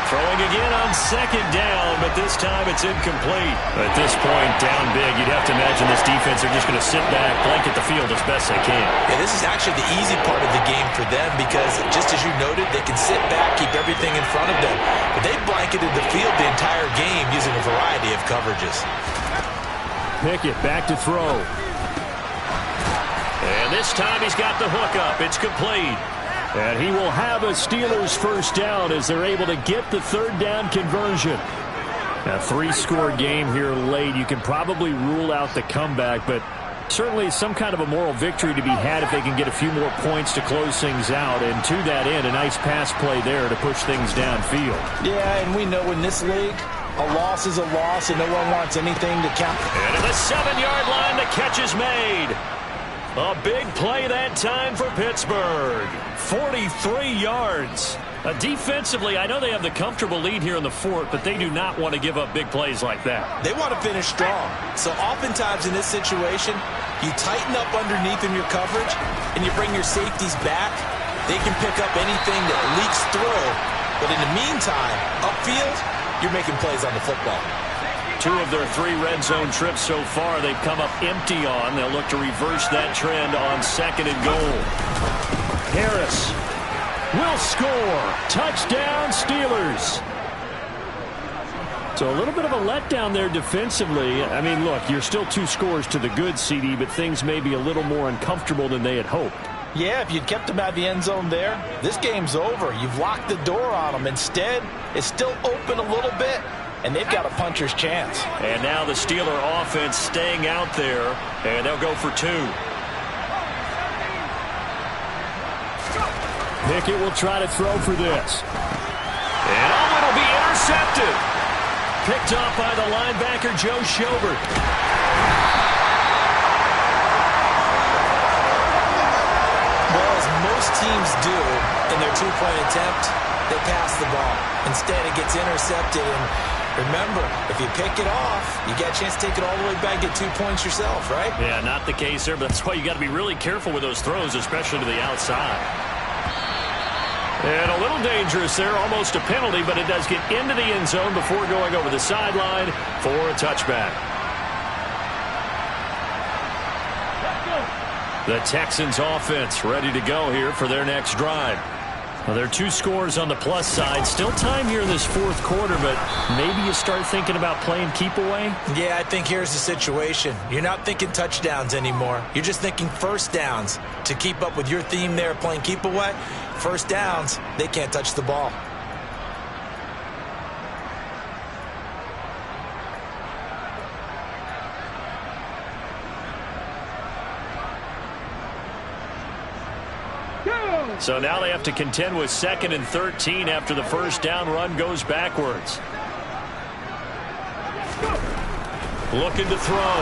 Throwing again on 2nd down, but this time it's incomplete. At this point, down big, you'd have to imagine this defense are just going to sit back, blanket the field as best they can. Yeah, this is actually the easy part of the game for them because, just as you noted, they can sit back, keep everything in front of them. But they blanketed the field the entire game using a variety of coverages. Pickett back to throw. And this time he's got the hook up. It's complete. And he will have a Steelers 1st down as they're able to get the 3rd down conversion. A 3-score game here late. You can probably rule out the comeback, but certainly some kind of a moral victory to be had if they can get a few more points to close things out. And to that end, a nice pass play there to push things downfield. Yeah, and we know in this league, a loss is a loss, and no one wants anything to count. And at the 7-yard line, the catch is made. A big play that time for Pittsburgh. 43 yards. Defensively, I know they have the comfortable lead here in the 4th, but they do not want to give up big plays like that. They want to finish strong. So oftentimes in this situation, you tighten up underneath in your coverage, and you bring your safeties back. They can pick up anything that leaks through. But in the meantime, upfield, you're making plays on the football. 2 of their 3 red zone trips so far they've come up empty on. They'll look to reverse that trend on 2nd and goal. Harris will score. Touchdown, Steelers. So a little bit of a letdown there defensively. I mean, look, you're still 2 scores to the good, CD, but things may be a little more uncomfortable than they had hoped. Yeah, if you'd kept him out of the end zone there, this game's over. You've locked the door on him. Instead, it's still open a little bit, and they've got a puncher's chance. And now the Steeler offense staying out there, and they'll go for 2. Pickett will try to throw for this. And it'll be intercepted. Picked off by the linebacker, Joe Schobert. Most teams do in their two-point attempt, they pass the ball. Instead, it gets intercepted. And remember, if you pick it off, you get a chance to take it all the way back, get 2 points yourself, right? Yeah, not the case there, but that's why you got to be really careful with those throws, especially to the outside. And a little dangerous there, almost a penalty, but it does get into the end zone before going over the sideline for a touchback. The Texans offense ready to go here for their next drive. Well, there are 2 scores on the plus side. Still time here in this fourth quarter, but maybe you start thinking about playing keep away? Yeah, I think here's the situation. You're not thinking touchdowns anymore. You're just thinking first downs. To keep up with your theme there, playing keep away, first downs, they can't touch the ball. So now they have to contend with 2nd and 13 after the first down run goes backwards. Looking to throw.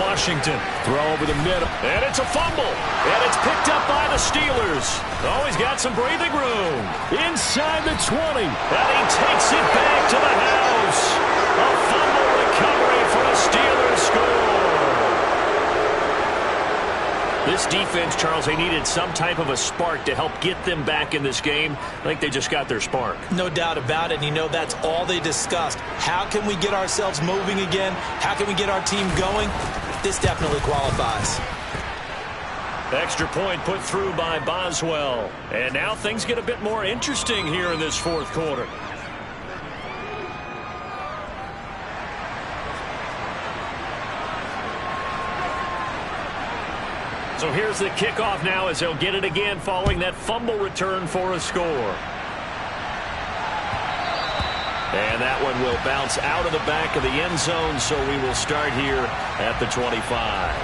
Washington. Throw over the middle. And it's a fumble. And it's picked up by the Steelers. Oh, he's got some breathing room. Inside the 20. And he takes it back to the house. A fumble recovery for the Steelers score. This defense, Charles, they needed some type of a spark to help get them back in this game. I think they just got their spark. No doubt about it. And you know that's all they discussed. How can we get ourselves moving again? How can we get our team going? This definitely qualifies. Extra point put through by Boswell. And now things get a bit more interesting here in this fourth quarter. So here's the kickoff now as they'll get it again following that fumble return for a score. And that one will bounce out of the back of the end zone, so we will start here at the 25.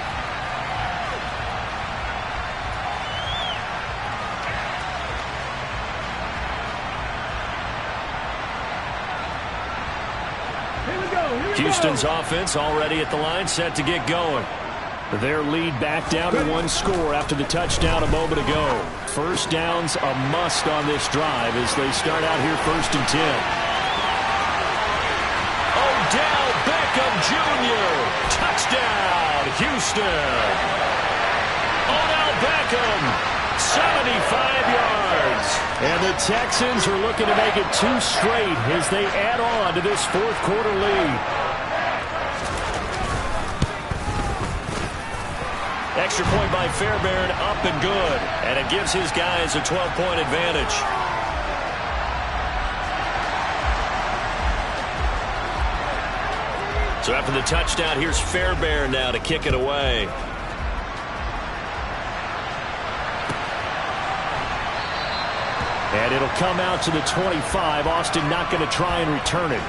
Houston's offense already at the line, set to get going. Their lead back down to 1 score after the touchdown a moment ago. First down's a must on this drive as they start out here 1st and 10. Odell Beckham Jr. Touchdown, Houston. Odell Beckham, 75 yards. And the Texans are looking to make it 2 straight as they add on to this fourth quarter lead. Extra point by Fairbairn, up and good. And it gives his guys a 12-point advantage. So after the touchdown, here's Fairbairn now to kick it away. And it'll come out to the 25. Austin not going to try and return it.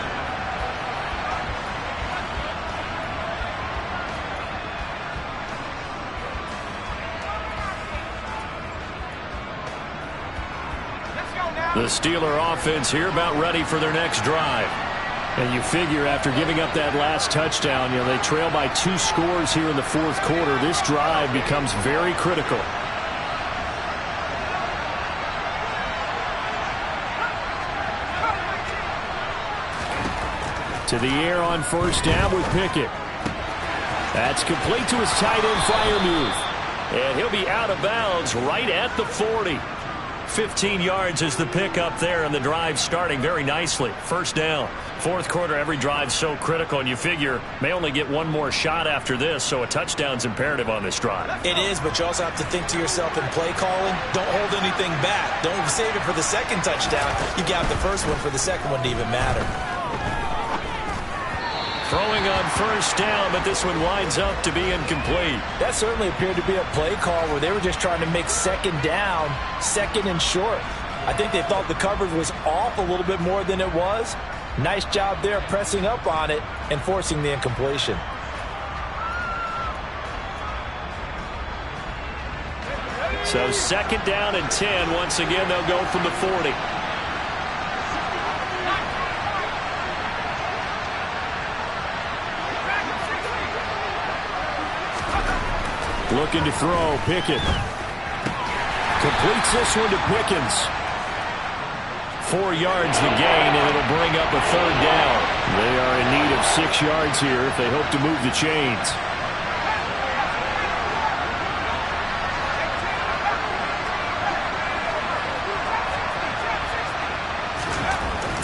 The Steeler offense here about ready for their next drive. And you figure after giving up that last touchdown, they trail by 2 scores here in the fourth quarter. This drive becomes very critical. To the air on first down with Pickett. That's complete to his tight end Freiermuth. And he'll be out of bounds right at the 40. 15 yards is the pickup there, and the drive starting very nicely. First down. Fourth quarter, every drive so critical, and you figure may only get 1 more shot after this, so a touchdown's imperative on this drive. It is, but you also have to think to yourself in play calling, don't hold anything back. Don't save it for the second touchdown. You got the first one for the second one to even matter. Throwing on first down, but this one winds up to be incomplete. That certainly appeared to be a play call where they were just trying to make second down, second and short. I think they thought the coverage was off a little bit more than it was. Nice job there pressing up on it and forcing the incompletion. So second down and 10. Once again, they'll go from the 40. Looking to throw, Pickett. Completes this one to Pickens. 4 yards the gain, and it'll bring up a third down. They are in need of 6 yards here if they hope to move the chains.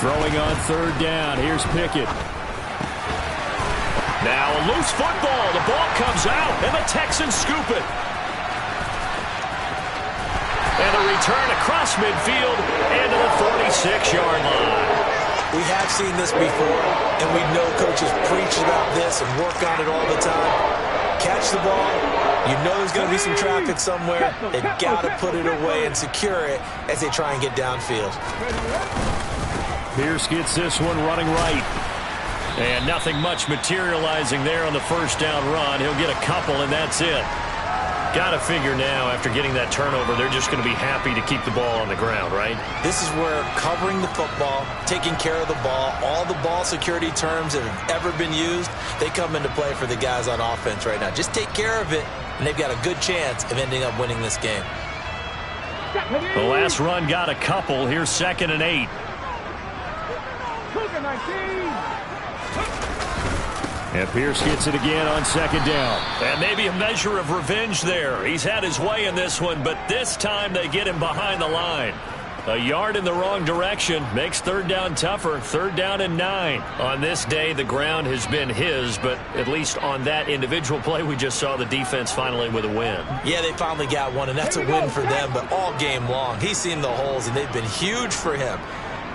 Throwing on third down. Here's Pickett. Now a loose football. The ball comes out, and the Texans scoop it. And a return across midfield and to the 46-yard line. We have seen this before, and we know coaches preach about this and work on it all the time. Catch the ball. You know there's going to be some traffic somewhere. They've got to put it away and secure it as they try and get downfield. Pierce gets this one running right. And nothing much materializing there on the first down run. He'll get a couple, and that's it. Got to figure now, after getting that turnover, they're just going to be happy to keep the ball on the ground, right? This is where covering the football, taking care of the ball, all the ball security terms that have ever been used, they come into play for the guys on offense right now. Just take care of it, and they've got a good chance of ending up winning this game. The last run got a couple. Here's second and 8. And Pierce gets it again on second down. And maybe a measure of revenge there. He's had his way in this one, but this time they get him behind the line. A yard in the wrong direction makes third down tougher. Third down and 9. On this day, the ground has been his, but at least on that individual play, we just saw the defense finally with a win. Yeah, they finally got one, and that's a win for them, but all game long, he's seen the holes, and they've been huge for him.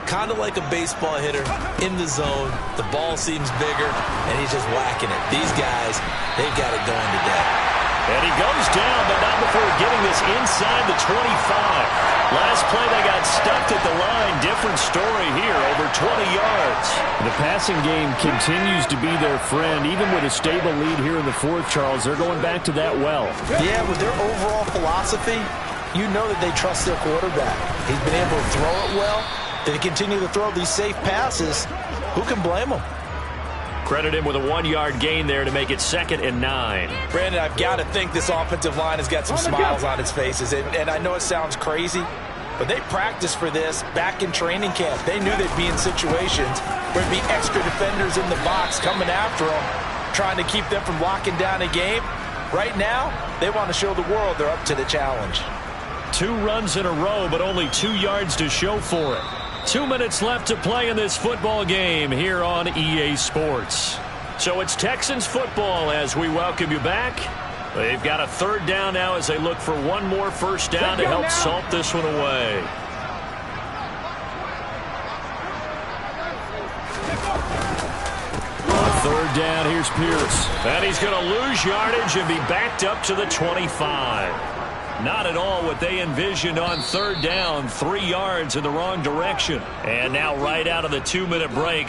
Kind of like a baseball hitter in the zone. The ball seems bigger, and he's just whacking it. These guys, they've got it going today. And he goes down, but not before getting this inside the 25. Last play, they got stuffed at the line. Different story here, over 20 yards. The passing game continues to be their friend. Even with a stable lead here in the fourth, Charles, they're going back to that well. Yeah, with their overall philosophy, you know that they trust their quarterback. He's been able to throw it well. They continue to throw these safe passes. Who can blame them? Credit him with a 1-yard gain there to make it second and 9. Brandon, I've got to think this offensive line has got some smiles on its faces. And I know it sounds crazy, but they practiced for this back in training camp. They knew they'd be in situations where there'd be extra defenders in the box coming after them, trying to keep them from locking down a game. Right now, they want to show the world they're up to the challenge. 2 runs in a row, but only 2 yards to show for it. 2 minutes left to play in this football game here on EA Sports. So it's Texans football as we welcome you back. They've got a third down now as they look for one more first down to help salt this one away. On third down, here's Pierce. And he's going to lose yardage and be backed up to the 25. Not at all what they envisioned on third down. 3 yards in the wrong direction. And now right out of the 2-minute break,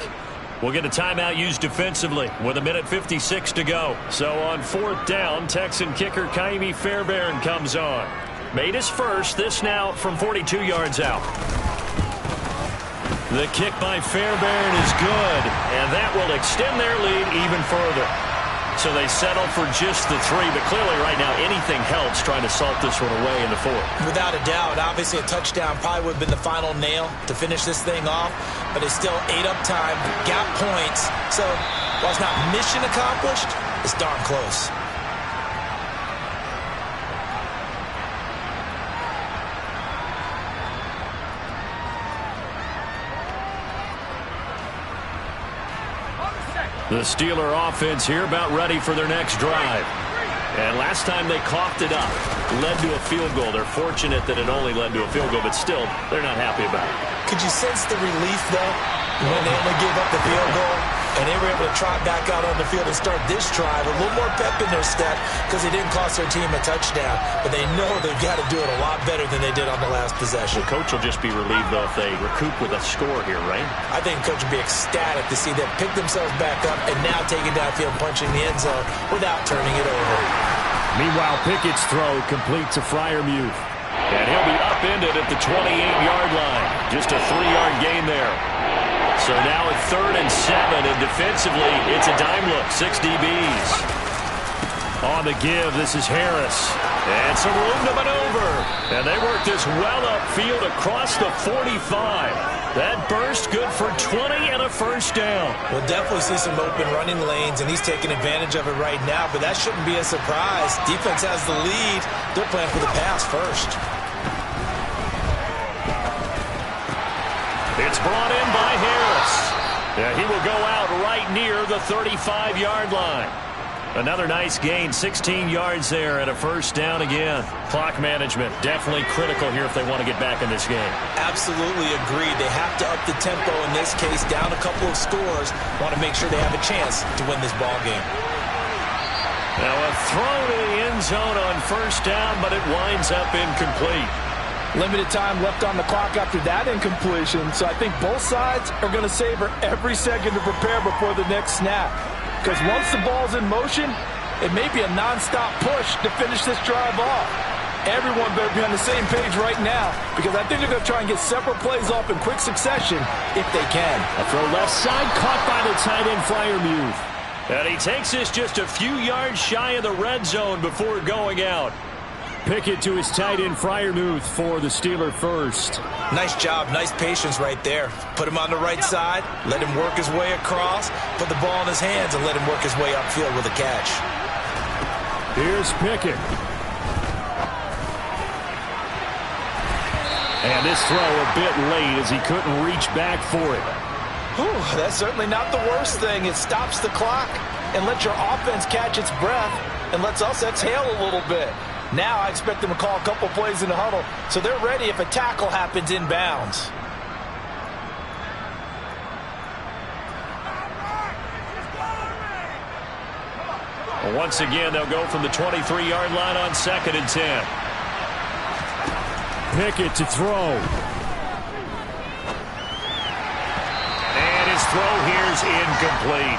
we'll get a timeout used defensively with 1:56 to go. So on fourth down, Texan kicker Ka'imi Fairbairn comes on. Made his first, this now from 42 yards out. The kick by Fairbairn is good, and that will extend their lead even further. So they settle for just the 3, but clearly right now anything helps trying to salt this one away in the fourth. Without a doubt, obviously a touchdown probably would have been the final nail to finish this thing off, but it's still ate up time, got points. So while it's not mission accomplished, it's darn close. The Steeler offense here about ready for their next drive. And last time they coughed it up, led to a field goal. They're fortunate that it only led to a field goal, but still, they're not happy about it. Could you sense the relief, though, when they only gave up the field goal? And they were able to trot back out on the field and start this drive. A little more pep in their step because they didn't cost their team a touchdown. But they know they've got to do it a lot better than they did on the last possession. The coach will just be relieved, though, if they recoup with a score here, right? I think coach will be ecstatic to see them pick themselves back up and now take it downfield, punching the end zone without turning it over. Meanwhile, Pickett's throw complete to Freiermuth. And he'll be upended at the 28-yard line. Just a 3-yard gain there. So now at 3rd and 7, and defensively, it's a dime look, 6 DBs. On the give, this is Harris. And some room to maneuver. And they work this well upfield across the 45. That burst good for 20 and a first down. We'll definitely see some open running lanes, and he's taking advantage of it right now, but that shouldn't be a surprise. Defense has the lead. They're playing for the pass first. It's brought in by Harris. Yeah, he will go out right near the 35-yard line. Another nice gain, 16 yards there, and a first down again. Clock management definitely critical here if they want to get back in this game. Absolutely agreed. They have to up the tempo in this case, down a couple of scores. Want to make sure they have a chance to win this ball game. Now a throw to the end zone on first down, but it winds up incomplete. Limited time left on the clock after that incompletion, so I think both sides are going to savor every second to prepare before the next snap. Because once the ball's in motion, it may be a nonstop push to finish this drive off. Everyone better be on the same page right now, because I think they're going to try and get several plays off in quick succession if they can. A throw left side, caught by the tight end Freiermuth. And he takes this just a few yards shy of the red zone before going out. Pickett to his tight end Freiermuth for the Steeler first. Nice job, nice patience right there. Put him on the right side, let him work his way across, put the ball in his hands, and let him work his way upfield with a catch. Here's Pickett. And this throw a bit late as he couldn't reach back for it. Whew, that's certainly not the worst thing. It stops the clock and lets your offense catch its breath and lets us exhale a little bit. Now I expect them to call a couple plays in the huddle, so they're ready if a tackle happens inbounds. Well, once again, they'll go from the 23-yard line on 2nd and 10. Pickett to throw. And his throw here's incomplete.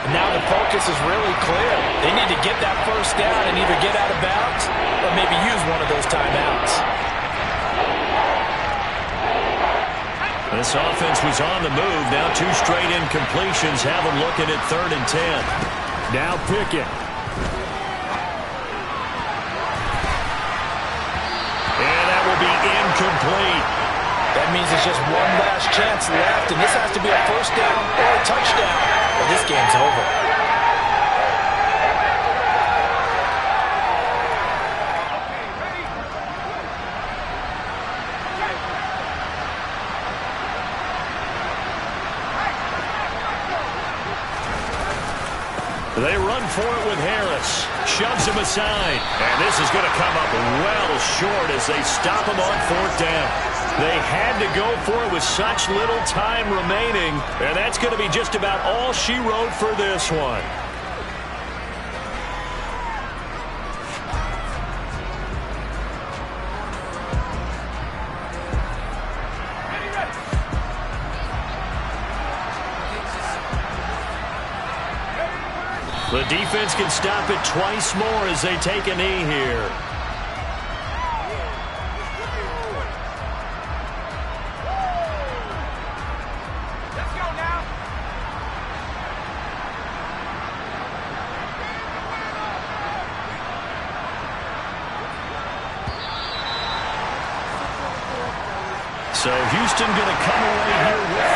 And now the focus is really clear. They need to get that first down and either get out of bounds or maybe use one of those timeouts. This offense was on the move. Now 2 straight incompletions have them looking at 3rd and 10. Now Pickett. And that will be incomplete. That means it's just one last chance left, and this has to be a first down or a touchdown, or this game's over. They run for it with Harris. Shoves him aside. And this is going to come up well short as they stop him on 4th down. They had to go for it with such little time remaining, and that's going to be just about all she wrote for this one. The defense can stop it twice more as they take a knee here. So Houston going to come away here with